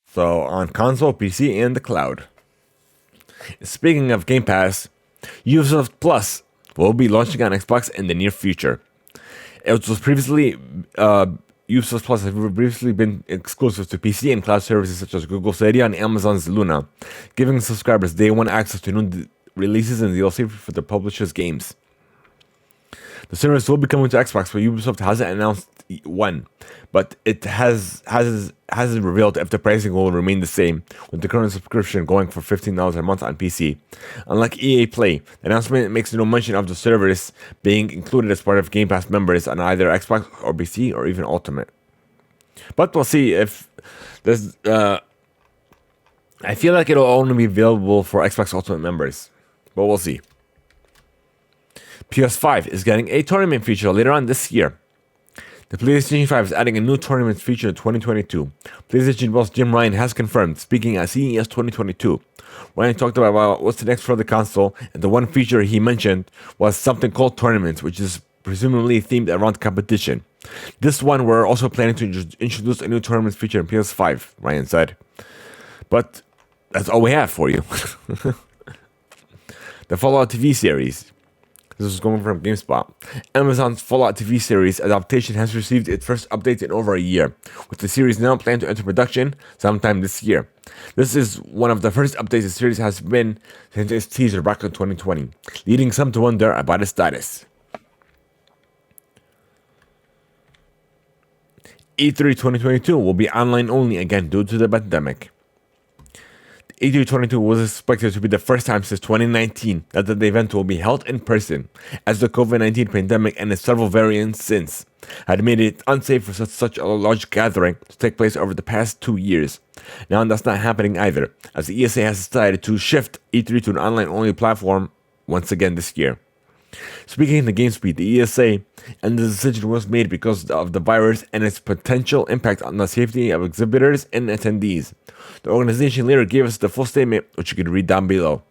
Speaker 1: So on console, PC, and the cloud. Speaking of Game Pass, Ubisoft Plus will be launching on Xbox in the near future. It was previously Ubisoft Plus has previously been exclusive to PC and cloud services such as Google Stadia and Amazon's Luna, giving subscribers day one access to new releases and DLC for the publisher's games. The service will be coming to Xbox, but Ubisoft hasn't announced when, but it hasn't revealed if the pricing will remain the same, with the current subscription going for $15 a month on PC. Unlike EA Play, the announcement makes no mention of the service being included as part of Game Pass members on either Xbox or PC or even Ultimate. But we'll see if this. I feel like it'll only be available for Xbox Ultimate members, but we'll see. PS5 is getting a tournament feature later on this year. The PlayStation 5 is adding a new tournament feature in 2022. PlayStation boss Jim Ryan has confirmed, speaking at CES 2022. Ryan talked about what's next for the console, and the one feature he mentioned was something called tournaments, which is presumably themed around competition. This one, we're also planning to introduce a new tournament feature in PS5, Ryan said. But that's all we have for you. The Fallout TV series. This is coming from GameSpot. Amazon's Fallout TV series adaptation has received its first update in over a year, with the series now planned to enter production sometime this year. This is one of the first updates the series has been since its teaser back in 2020, leading some to wonder about its status. E3 2022 will be online only again due to the pandemic. E3 2022 was expected to be the first time since 2019 that the event will be held in person, as the COVID-19 pandemic and its several variants since had made it unsafe for such a large gathering to take place over the past 2 years. Now that's not happening either, as the ESA has decided to shift E3 to an online-only platform once again this year. Speaking to GameSpeed, the ESA, and the decision was made because of the virus and its potential impact on the safety of exhibitors and attendees. The organization later gave us the full statement, which you can read down below,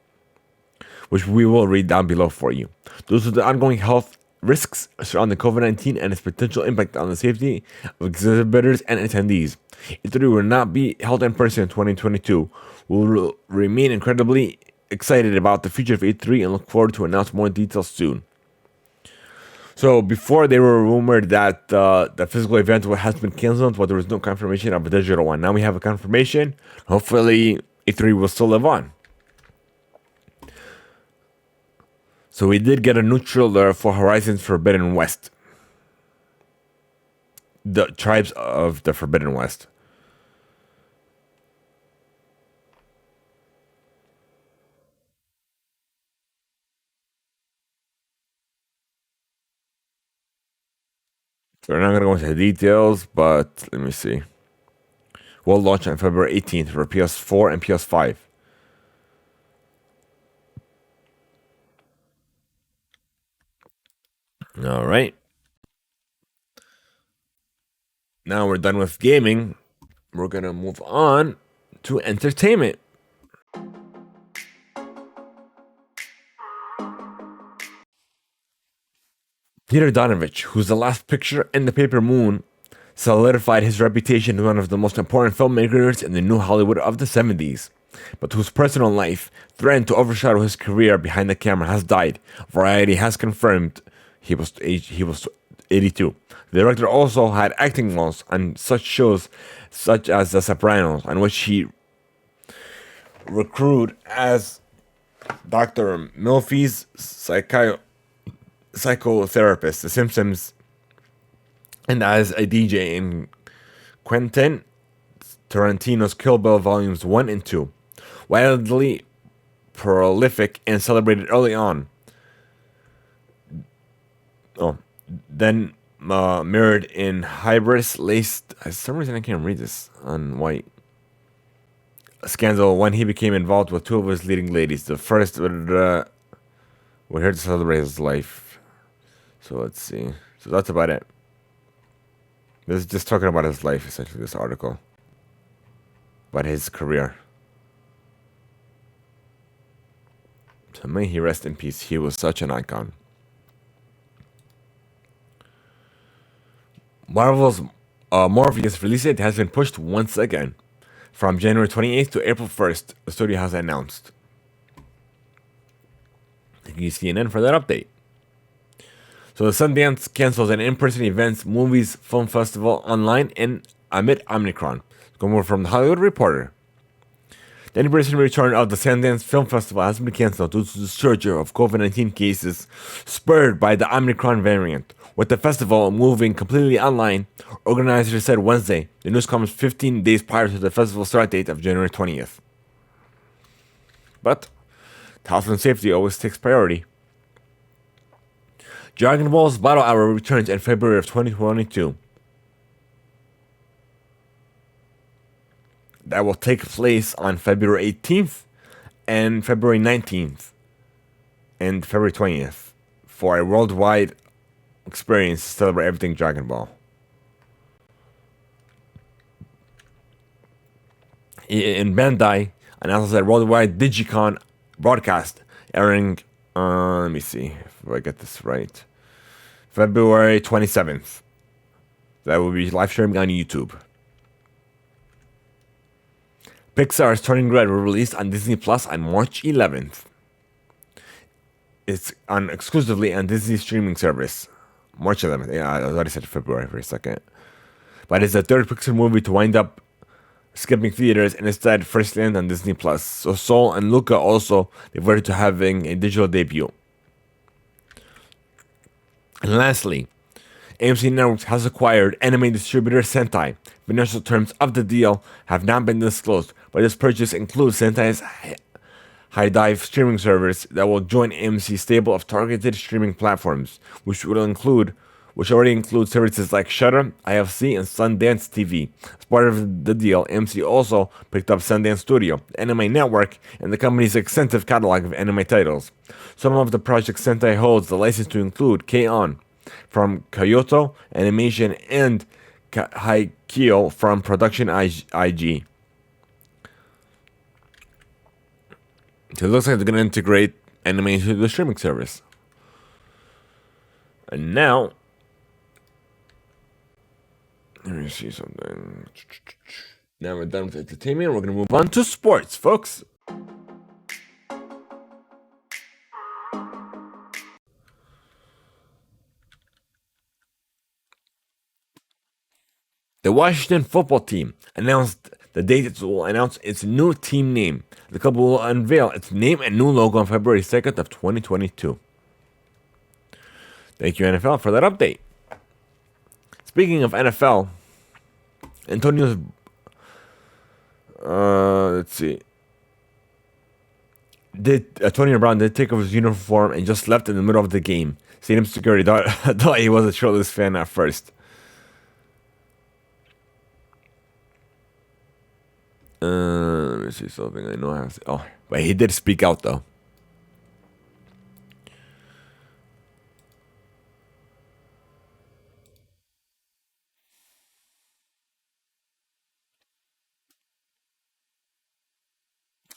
Speaker 1: which we will read down below for you. Those are the ongoing health risks surrounding COVID-19 and its potential impact on the safety of exhibitors and attendees. E3 will not be held in person in 2022. We will remain incredibly excited about the future of E3 and look forward to announce more details soon. So before, they were rumored that the physical event has been canceled, but there was no confirmation of a digital one. Now we have a confirmation. Hopefully E3 will still live on. So we did get a new trailer for Horizon Forbidden West. The Tribes of the Forbidden West. So we're not going to go into details, but let me see. Will launch on February 18th for PS4 and PS5. All right. Now we're done with gaming. We're going to move on to entertainment. Peter Donovich, who's the last picture in the Paper Moon, solidified his reputation as one of the most important filmmakers in the new Hollywood of the 70s, but whose personal life threatened to overshadow his career behind the camera, has died. Variety has confirmed he was 82. The director also had acting roles on such shows such as The Sopranos, on which he recruited as Dr. Milfy's psychotherapist, The Simpsons, and as a DJ in Quentin Tarantino's Kill Bill Volumes 1 and 2. Wildly prolific and celebrated early on. Then mirrored in Hybris laced, for some reason I can't read this on white, scandal when he became involved with two of his leading ladies. The first, we're here to celebrate his life. So let's see. So that's about it. This is just talking about his life, essentially, this article. About his career. So may he rest in peace. He was such an icon. Marvel's Morpheus release date has been pushed once again. From January 28th to April 1st, the studio has announced. Thank you, CNN, for that update. So the Sundance cancels an in-person events, movies, film festival online amid Omicron. Going more from the Hollywood Reporter. The in-person return of the Sundance Film Festival has been canceled due to the surge of COVID-19 cases spurred by the Omicron variant. With the festival moving completely online, organizers said Wednesday. The news comes 15 days prior to the festival start date of January 20th. But health and safety always takes priority. Dragon Ball's Battle Hour returns in February of 2022. That will take place on February 18th and February 19th and February 20th for a worldwide experience to celebrate everything Dragon Ball. In Bandai announced that worldwide Digicon broadcast airing, let me see if I get this right, February 27th. That will be live streaming on YouTube. Pixar's Turning Red will release on Disney Plus on March 11th. It's on exclusively on Disney streaming service. March 11th. Yeah, I already said February for a second. But it's the third Pixar movie to wind up skipping theaters and instead first land on Disney Plus. So Soul and Luca also reverted to having a digital debut. And lastly, AMC Networks has acquired anime distributor Sentai. Financial terms of the deal have not been disclosed, but this purchase includes Sentai's high dive streaming service that will join AMC's stable of targeted streaming platforms, which already include services like Shudder, IFC, and Sundance TV. As part of the deal, AMC also picked up Sundance Studio, the anime network, and the company's extensive catalog of anime titles. Some of the projects Sentai holds the license to include K-On! From Kyoto Animation and Haikyo from Production IG. So it looks like they're going to integrate anime into the streaming service. And now, let me see something. Now we're done with entertainment. We're going to move on to sports, folks. The Washington football team announced the date it will announce its new team name. The club will unveil its name and new logo on February 2nd of 2022. Thank you, NFL, for that update. Speaking of NFL, Antonio's... let's see. Antonio Brown did take off his uniform and just left in the middle of the game. Stadium security thought he was a shirtless fan at first. Let me see something. I know I have to... Oh, but he did speak out, though.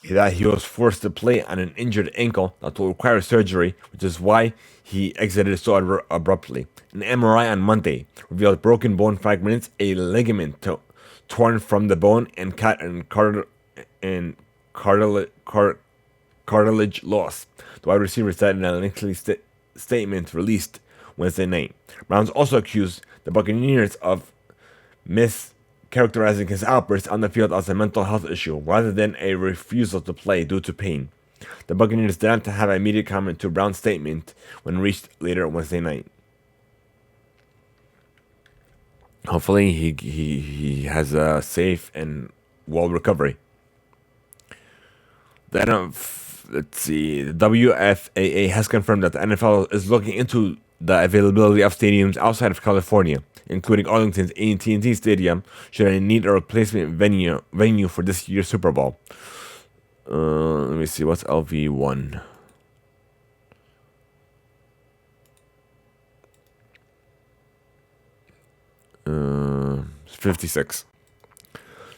Speaker 1: That he was forced to play on an injured ankle that will require surgery, which is why he exited so abruptly. An MRI on Monday revealed broken bone fragments, a ligament torn from the bone, and cartilage loss. The wide receiver said in a lengthy statement released Wednesday night. Browns also accused the Buccaneers of characterizing his outburst on the field as a mental health issue rather than a refusal to play due to pain. The Buccaneers did not have an immediate comment to Brown's statement when reached later Wednesday night. Hopefully he has a safe and well recovery. Let's see. The WFAA has confirmed that the NFL is looking into the availability of stadiums outside of California, including Arlington's AT&T Stadium, should it need a replacement venue for this year's Super Bowl. Let me see, what's LV1? Uh, 56.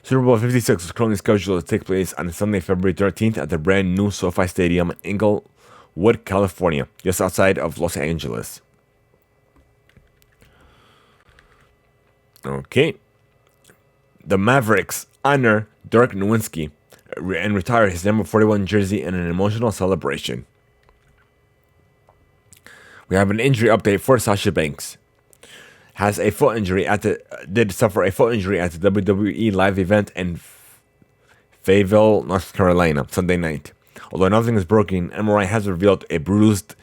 Speaker 1: Super Bowl 56 is currently scheduled to take place on Sunday, February 13th at the brand new SoFi Stadium in Inglewood, California, just outside of Los Angeles. Okay. The Mavericks honor Dirk Nowitzki and retire his number 41 jersey in an emotional celebration. We have an injury update for Sasha Banks. Did suffer a foot injury at the WWE live event in Fayetteville, North Carolina, Sunday night. Although nothing is broken, MRI has revealed a bruised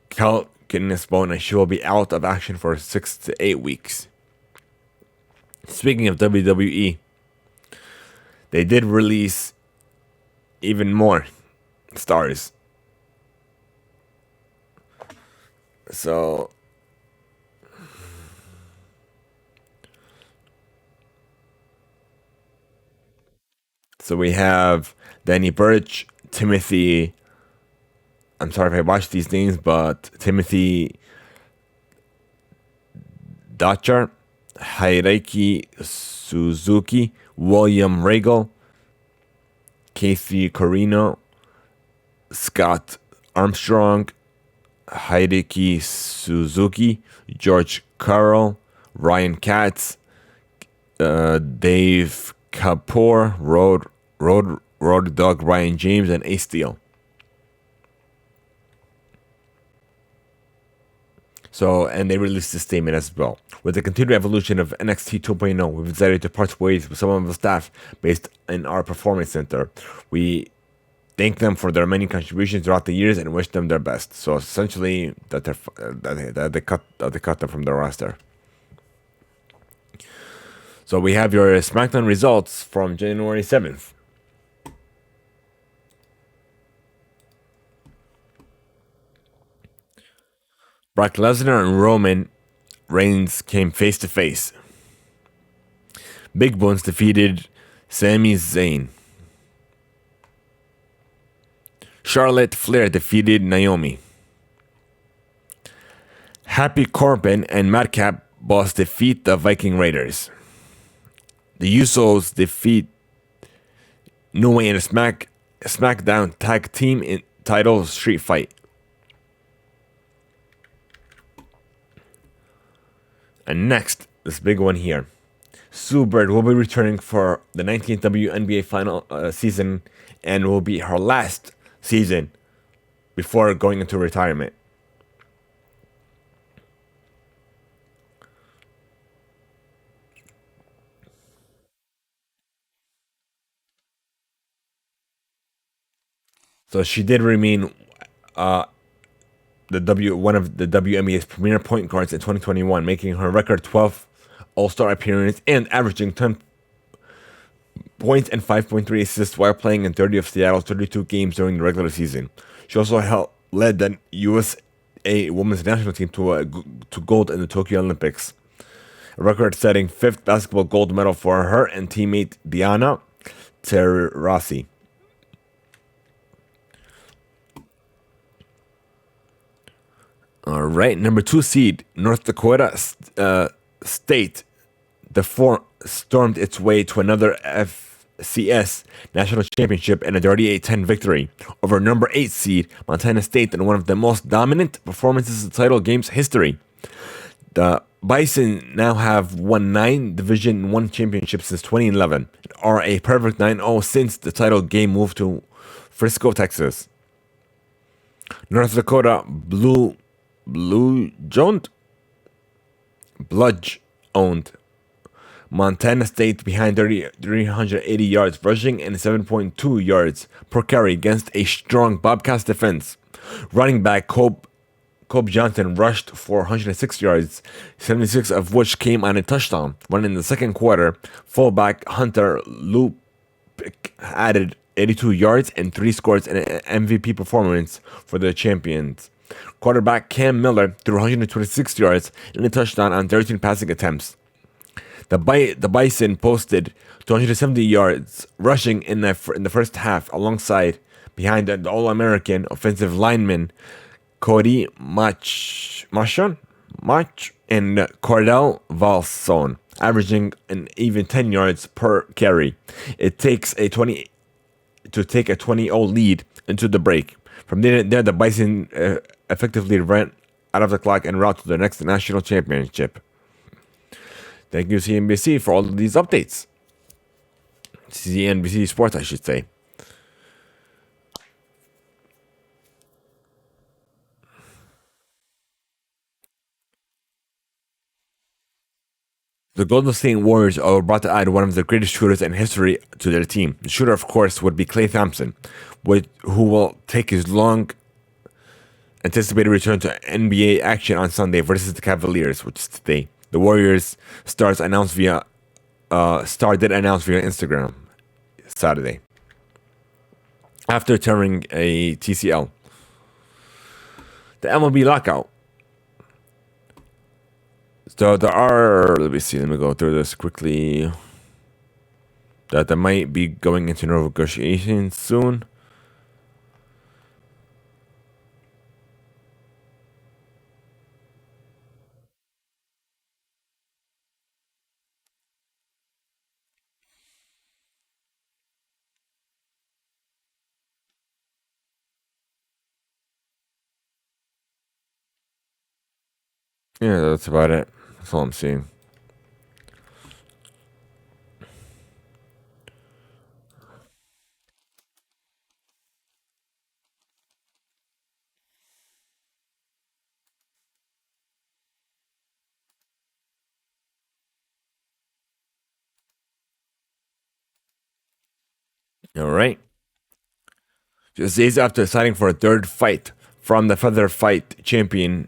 Speaker 1: calcaneus bone, and she will be out of action for 6 to 8 weeks. Speaking of WWE, they did release even more stars. So we have Danny Burch, Timothy. I'm sorry if I watched these names, but Timothy Dachar, Hiroki Suzuki, William Regal, Casey Corino, Scott Armstrong, Hiroki Suzuki, George Carl, Ryan Katz, Dave Kapoor, Road Dog Ryan James, and Ace Steel. So, and they released a statement as well. With the continued evolution of NXT 2.0, we've decided to part ways with some of the staff based in our performance center. We thank them for their many contributions throughout the years and wish them their best. So essentially, that they cut them from the roster. So we have your SmackDown results from January 7th. Brock Lesnar and Roman Reigns came face to face. Big Bones defeated Sami Zayn. Charlotte Flair defeated Naomi. Happy Corbin and Madcap Boss defeat the Viking Raiders. The Usos defeat New Way in a SmackDown Tag Team title street fight. And next, this big one here. Sue Bird will be returning for the 19th WNBA final season and will be her last season before going into retirement. So she did remain one of the WNBA's premier point guards in 2021, making her record 12th All-Star appearance and averaging 10 points and 5.3 assists while playing in 30 of Seattle's 32 games during the regular season. She also led the USA women's national team to gold in the Tokyo Olympics, a record-setting 5th basketball gold medal for her and teammate Diana Taurasi. All right, number 2 seed North Dakota State, stormed its way to another FCS national championship and a 38-10 victory over number 8 seed Montana State in one of the most dominant performances in title game's history. The Bison now have won 9 Division I championships since 2011 and are a perfect 9-0 since the title game moved to Frisco, Texas. North Dakota Bludge owned Montana State behind 380 yards rushing and 7.2 yards per carry against a strong Bobcats defense. Running back Cobb Johnson rushed for 106 yards, 76 of which came on a touchdown. When in the second quarter, fullback Hunter Lupick added 82 yards and 3 scores in an MVP performance for the champions. Quarterback Cam Miller threw 126 yards and a touchdown on 13 passing attempts. The Bison posted 270 yards rushing in the first half, behind the All-American offensive lineman Cody Mach and Cordell Valson, averaging an even 10 yards per carry. It takes a 20-0 lead into the break. From there, the Bison effectively ran out of the clock and route to the next national championship. Thank you, CNBC, for all of these updates. CNBC Sports, I should say. The Golden State Warriors are about to add one of the greatest shooters in history to their team. The shooter, of course, would be Klay Thompson, who will take his long anticipated return to NBA action on Sunday versus the Cavaliers, which is today. The Warriors star did announce via Instagram Saturday after tearing a TCL. The MLB lockout. So there are, let me go through this quickly. That they might be going into negotiations soon. Yeah, that's about it. That's all I'm seeing. All right. Just days after signing for a third fight from the feather fight champion,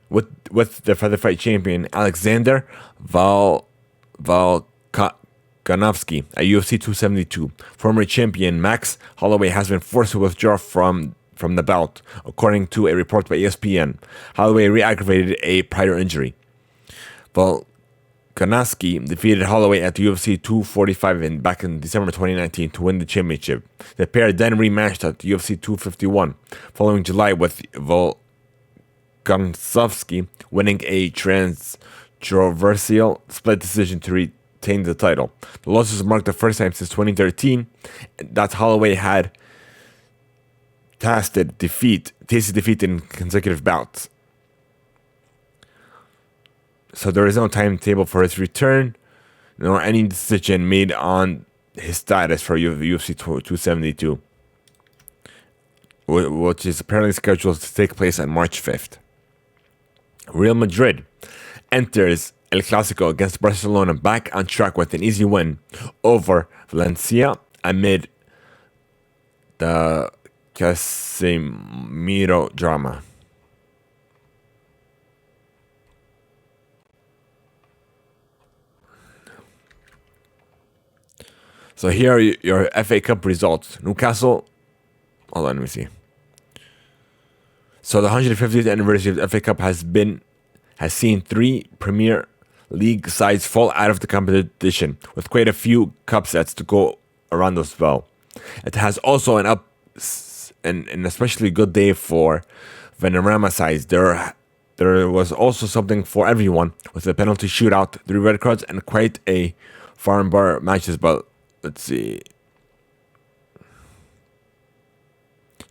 Speaker 1: with the feather fight champion Alexander Volkanovski at UFC 272, former champion Max Holloway has been forced to withdraw from the bout, according to a report by ESPN. Holloway re-aggravated a prior injury. Volkanovski defeated Holloway at UFC 245 back in December 2019 to win the championship. The pair then rematched at UFC 251, following July with Volkanovski winning a controversial split decision to retain the title. The losses marked the first time since 2013 that Holloway had tasted defeat in consecutive bouts. So there is no timetable for his return, nor any decision made on his status for UFC 272, which is apparently scheduled to take place on March 5th. Real Madrid enters El Clasico against Barcelona back on track with an easy win over Valencia amid the Casemiro drama. So here are your FA Cup results. Newcastle. Hold on, let me see. So the 150th anniversary of the FA Cup has seen 3 Premier League sides fall out of the competition, with quite a few cup sets to go around as well. It has also an especially good day for Vanarama sides. There was also something for everyone, with a penalty shootout, 3 red cards, and quite a farm bar matches. But let's see.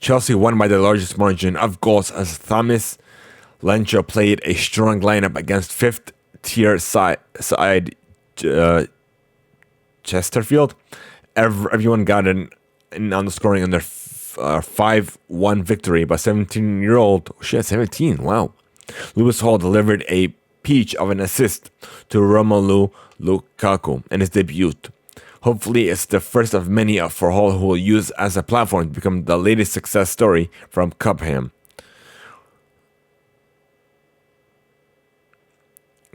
Speaker 1: Chelsea won by the largest margin of goals as Thomas Lencho played a strong lineup against 5th tier side Chesterfield. Everyone got in on the scoring in their 5-1 victory by 17-year-old. Shit, 17, wow. Lewis Hall delivered a peach of an assist to Romelu Lukaku in his debut. Hopefully, it's the first of many for Hall who will use as a platform to become the latest success story from Cobham.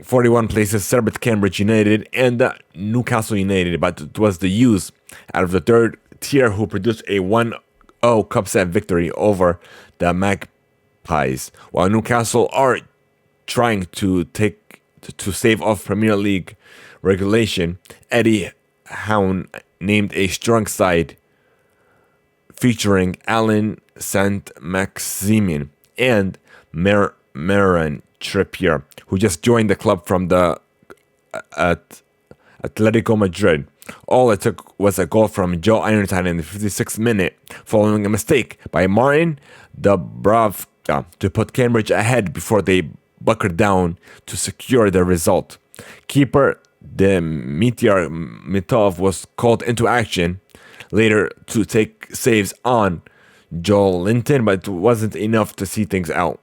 Speaker 1: 41 places Serbet Cambridge United and Newcastle United, but it was the U's out of the third tier who produced a 1-0 cup set victory over the Magpies, while Newcastle are trying to save off Premier League regulation. Eddie Howe named a strong side featuring Alan Saint-Maximin and Maran Trippier, who just joined the club from the Atletico Madrid. All it took was a goal from Joe Ironton in the 56th minute, following a mistake by Martin Dubravka to put Cambridge ahead before they buckled down to secure the result. Keeper Dimitar Mitov was called into action later to take saves on Joel Linton, but it wasn't enough to see things out.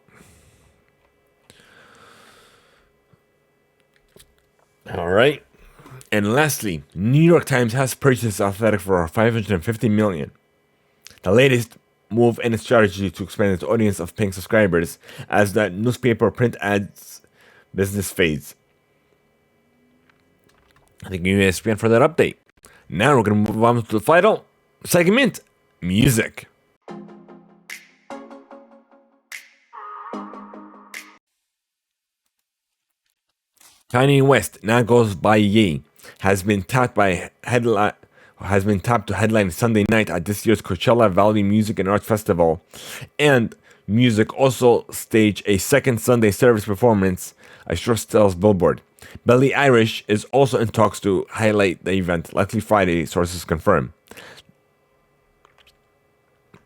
Speaker 1: All right. And lastly, New York Times has purchased Athletic for $550 million. The latest move in its strategy to expand its audience of paying subscribers as the newspaper print ads business fades. Thank you, ESPN, for that update. Now we're going to move on to the final segment, music. Kanye West now goes by Ye has been tapped to headline Sunday night at this year's Coachella Valley Music and Arts Festival, and Music also staged a second Sunday service performance. I trust tells Billboard. Billie Eilish is also in talks to highlight the event, likely Friday, sources confirm.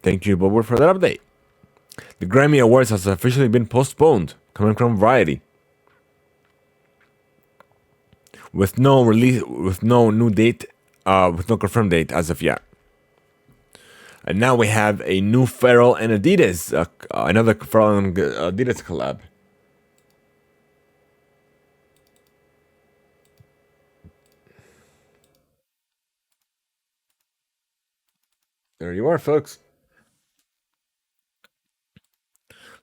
Speaker 1: Thank you, Billboard, for that update. The Grammy Awards has officially been postponed, coming from Variety. With no confirmed date as of yet. And now we have a new Pharrell and Adidas, another Pharrell and Adidas collab. There you are, folks.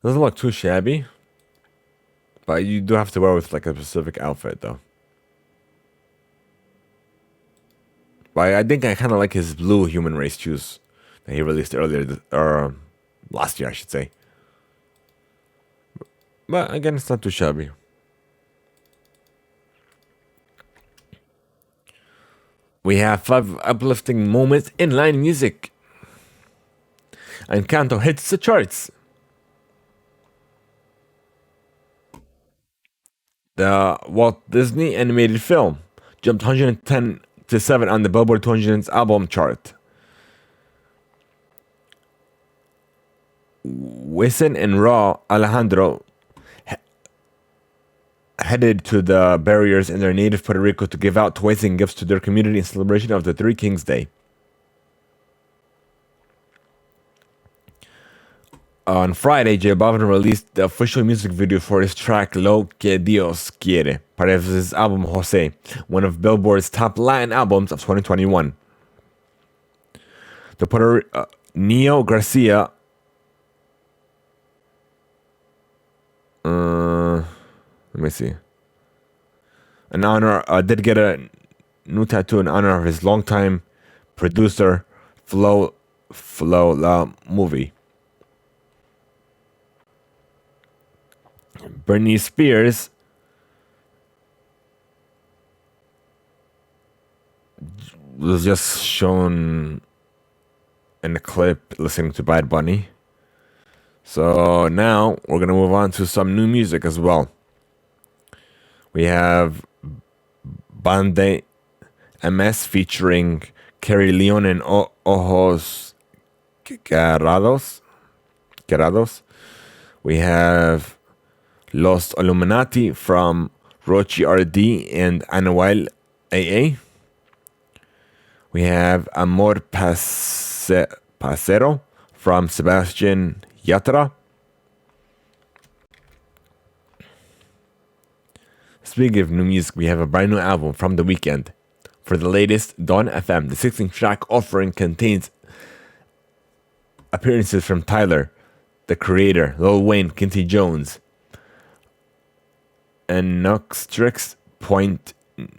Speaker 1: Doesn't look too shabby, but you do have to wear with like a specific outfit though. But I think I kind of like his blue human race shoes that he released earlier, or last year, I should say. But again, it's not too shabby. We have 5 uplifting moments in line music. And Kanto hits the charts. The Walt Disney animated film jumped 110 to 7 on the Billboard 200 album chart. Wisin and Raw Alejandro headed to the barriers in their native Puerto Rico to give out toys and gifts to their community in celebration of the Three Kings Day. On Friday, J Balvin released the official music video for his track Lo Que Dios Quiere, part of his album Jose, one of Billboard's top Latin albums of 2021. The Neo Garcia let me see. An honor did get a new tattoo in honor of his longtime producer Flo La Movie. Britney Spears was just shown in a clip listening to Bad Bunny. So now we're gonna move on to some new music as well. We have Bande MS featuring Carrie Leon and Ojos Querados. We have Los Illuminati from Rochi RD and Anuel AA. We have Amor Pasero from Sebastian Yatra. Speaking of new music, we have a brand new album from The Weeknd. For the latest Dawn FM, the 16-track offering contains appearances from Tyler, The Creator, Lil Wayne, Quincy Jones, and Nuxtrix, Point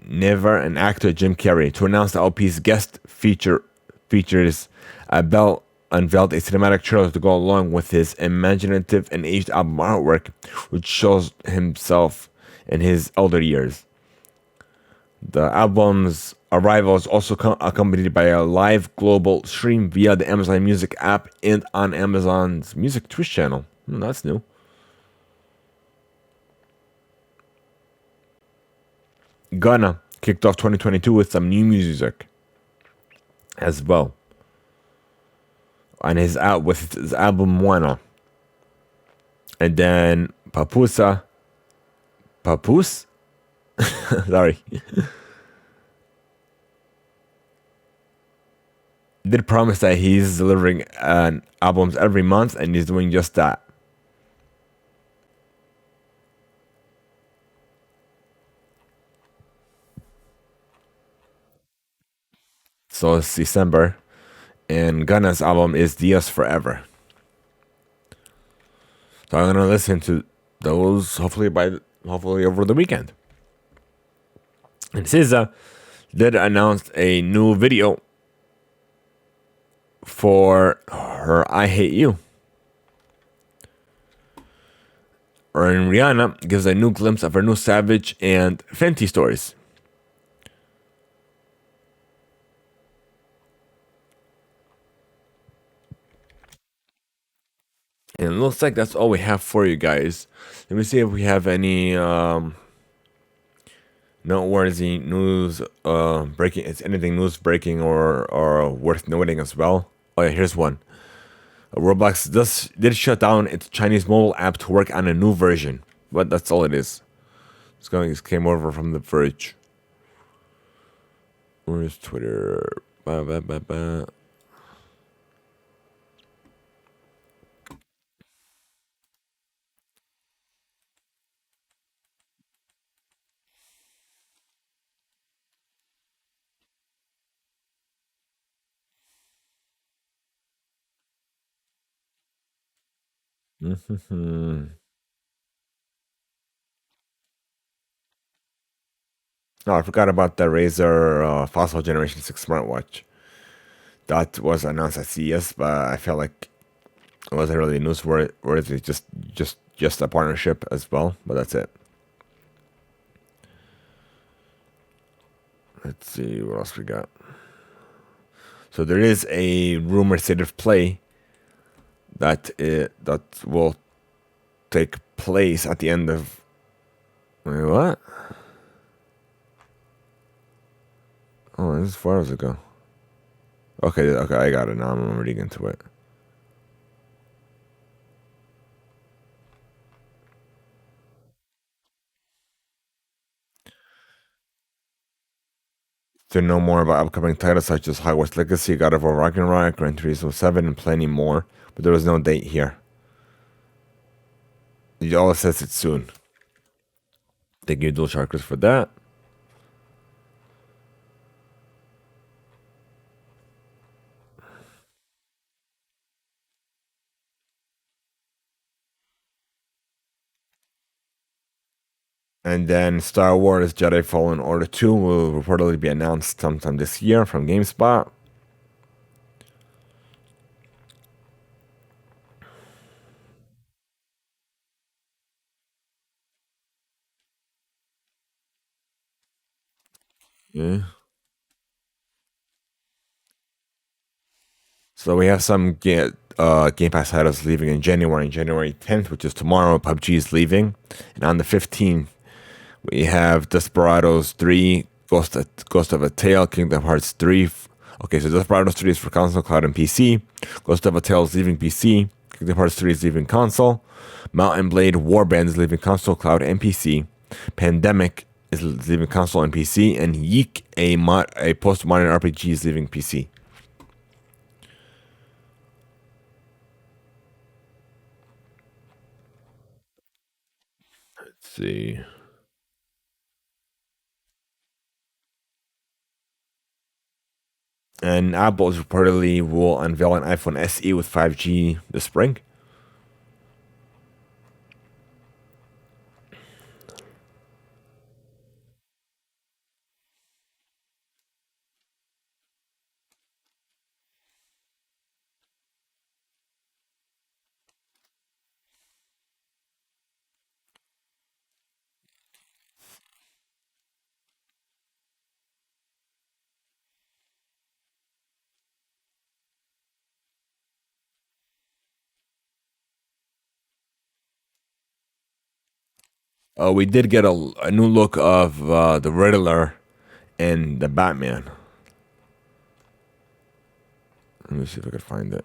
Speaker 1: Never, and actor Jim Carrey. To announce the LP's guest features, Bell unveiled a cinematic trailer to go along with his imaginative and aged album artwork, which shows himself in his elder years. The album's arrival is also accompanied by a live global stream via the Amazon Music app and on Amazon's Music Twitch channel. That's new. Ghana kicked off 2022 with some new music as well. On his album Moana. And then Papoose sorry, did promise that he's delivering albums every month, and he's doing just that. So it's December, and Ghana's album is Dios Forever. So I'm gonna listen to those hopefully over the weekend. And SZA did announce a new video for her I Hate You. And Rihanna gives a new glimpse of her new Savage and Fenty stories. And it looks like that's all we have for you guys. Let me see if we have any noteworthy news breaking. It's anything news breaking or worth noting as well. Oh yeah, here's one. Roblox did shut down its Chinese mobile app to work on a new version, but that's all it is. It came over from The Verge. Where's Twitter? Mhm. Oh, I forgot about the Razer Fossil Generation 6 smartwatch. That was announced at CES, but I felt like it wasn't really newsworthy. Just a partnership as well, but that's it. Let's see what else we got. So there is a rumored state of play that will take place at the end of. Wait, what? Oh, this is 4 hours ago. Okay, I got it now. I'm reading into it. To know more about upcoming titles such as Hogwarts Legacy, God of War Ragnarok, Gran Turismo 7, and plenty more, but there was no date here. It all says it's soon. Thank you, Dual Sharkers, for that. And then Star Wars Jedi Fallen Order 2 will reportedly be announced sometime this year from GameSpot. Yeah. So we have some Game Pass titles leaving in January. January 10th, which is tomorrow, PUBG is leaving. And on the 15th, we have Desperados 3, Ghost of a Tale, Kingdom Hearts 3. Okay, so Desperados 3 is for console, cloud, and PC. Ghost of a Tale is leaving PC. Kingdom Hearts 3 is leaving console. Mountain Blade Warband is leaving console, cloud, and PC. Pandemic is leaving console and PC. And Yeek, a post-modern RPG, is leaving PC. Let's see. And Apple reportedly will unveil an iPhone SE with 5G this spring. We did get a new look of the Riddler and the Batman. Let me see if I can find it.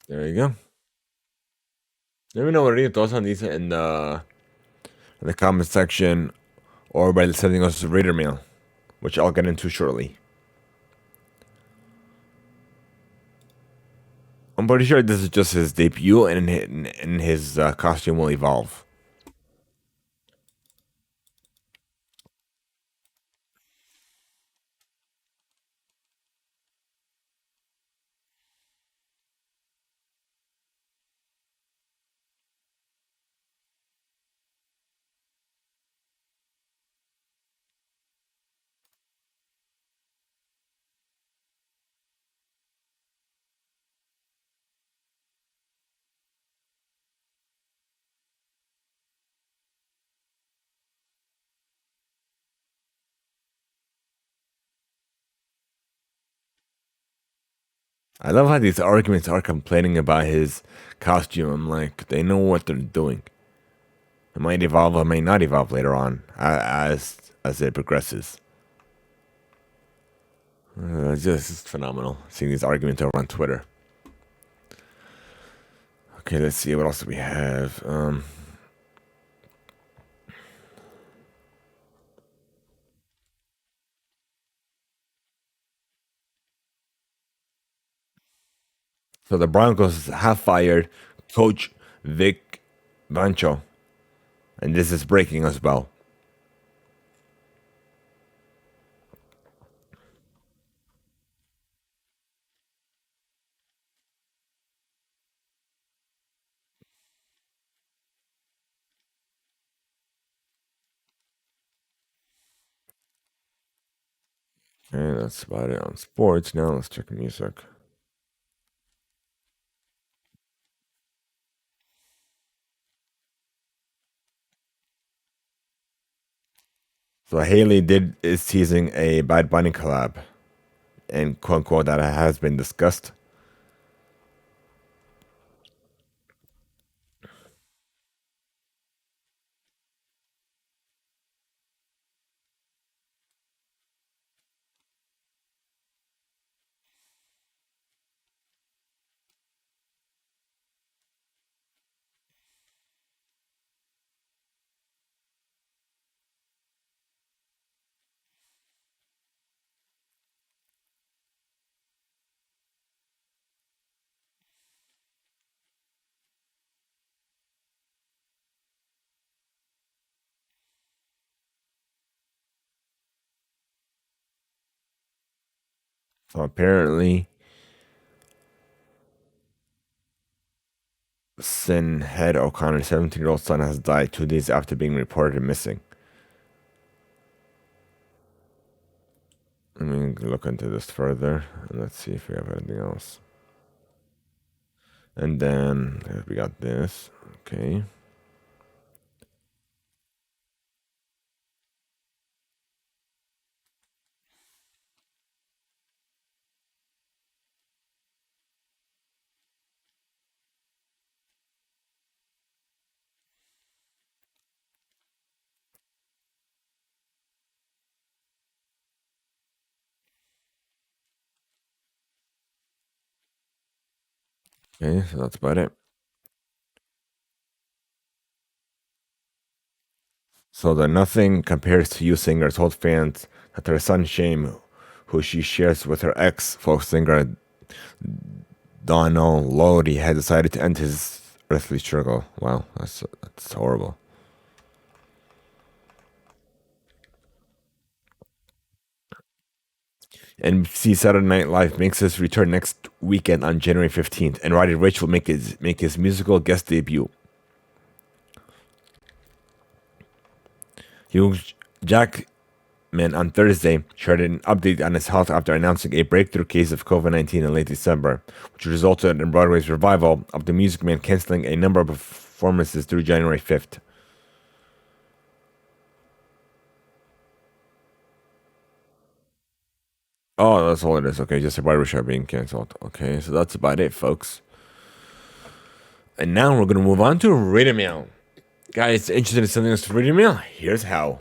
Speaker 1: There you go. Let me know what are your thoughts on these in the comment section or by sending us a reader mail, which I'll get into shortly. I'm pretty sure this is just his debut, and his costume will evolve. I love how these arguments are complaining about his costume. I'm like, they know what they're doing. It might evolve or may not evolve later on as it progresses. It's just phenomenal seeing these arguments over on Twitter. Okay, let's see what else we have. So the Broncos have fired coach Vic Bancho, and this is breaking as well. And that's about it on sports. Now let's check music. So Haley is teasing a Bad Bunny collab, and quote unquote that has been discussed. So apparently, Sin Head O'Connor's 17-year-old son has died 2 days after being reported missing. Let me look into this further and let's see if we have anything else. And then we got this. Okay. Okay, so that's about it. So the Nothing Compares to You singer told fans that her son Shame, who she shares with her ex-folk singer Donald Lodi, had decided to end his earthly struggle. Wow, that's horrible. NBC Saturday Night Live makes his return next weekend on January 15th, and Roddy Ricch will make his musical guest debut. Hugh Jackman on Thursday shared an update on his health after announcing a breakthrough case of COVID-19 in late December, which resulted in Broadway's revival of The Music Man canceling a number of performances through January 5th. Oh, that's all it is. Okay, just a Broadway show being canceled. Okay, so that's about it, folks. And now we're going to move on to Radio Mail. Guys, interested in sending us to Radio Mail? Here's how.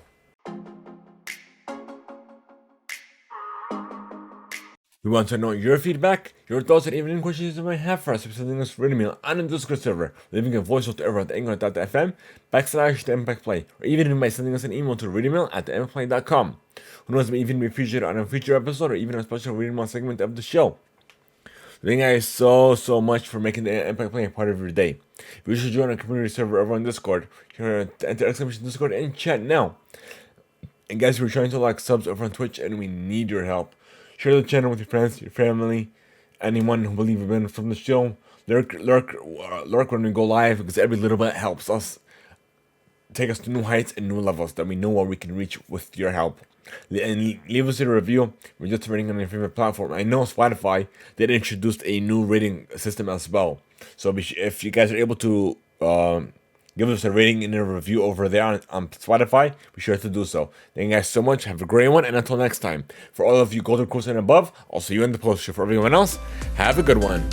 Speaker 1: We want to know your feedback, your thoughts, and even any questions you might have for us by sending us Radio Mail on the Discord server, leaving a voice note over at anchor.fm/TheImpactPlay, or even by sending us an email to radiomail@theimpactplay.com. Who knows, may even be featured on a future episode or even a special Radio Mail segment of the show. Thank you guys so much for making the Impact Play a part of your day. If you should join our community server over on Discord, you can enter Discord and chat now. And guys, we're trying to like subs over on Twitch and we need your help. Share the channel with your friends, your family, anyone who believes in benefit from the show. Lurk when we go live, because every little bit helps us take us to new heights and new levels that we know where we can reach with your help. And leave us a review. We're just rating on your favorite platform. I know Spotify did introduced a new rating system as well. So if you guys are able to give us a rating and a review over there on Spotify, be sure to do so. Thank you guys so much. Have a great one, and until next time, for all of you Golden Coast and above, I'll see you in the post. For everyone else, have a good one.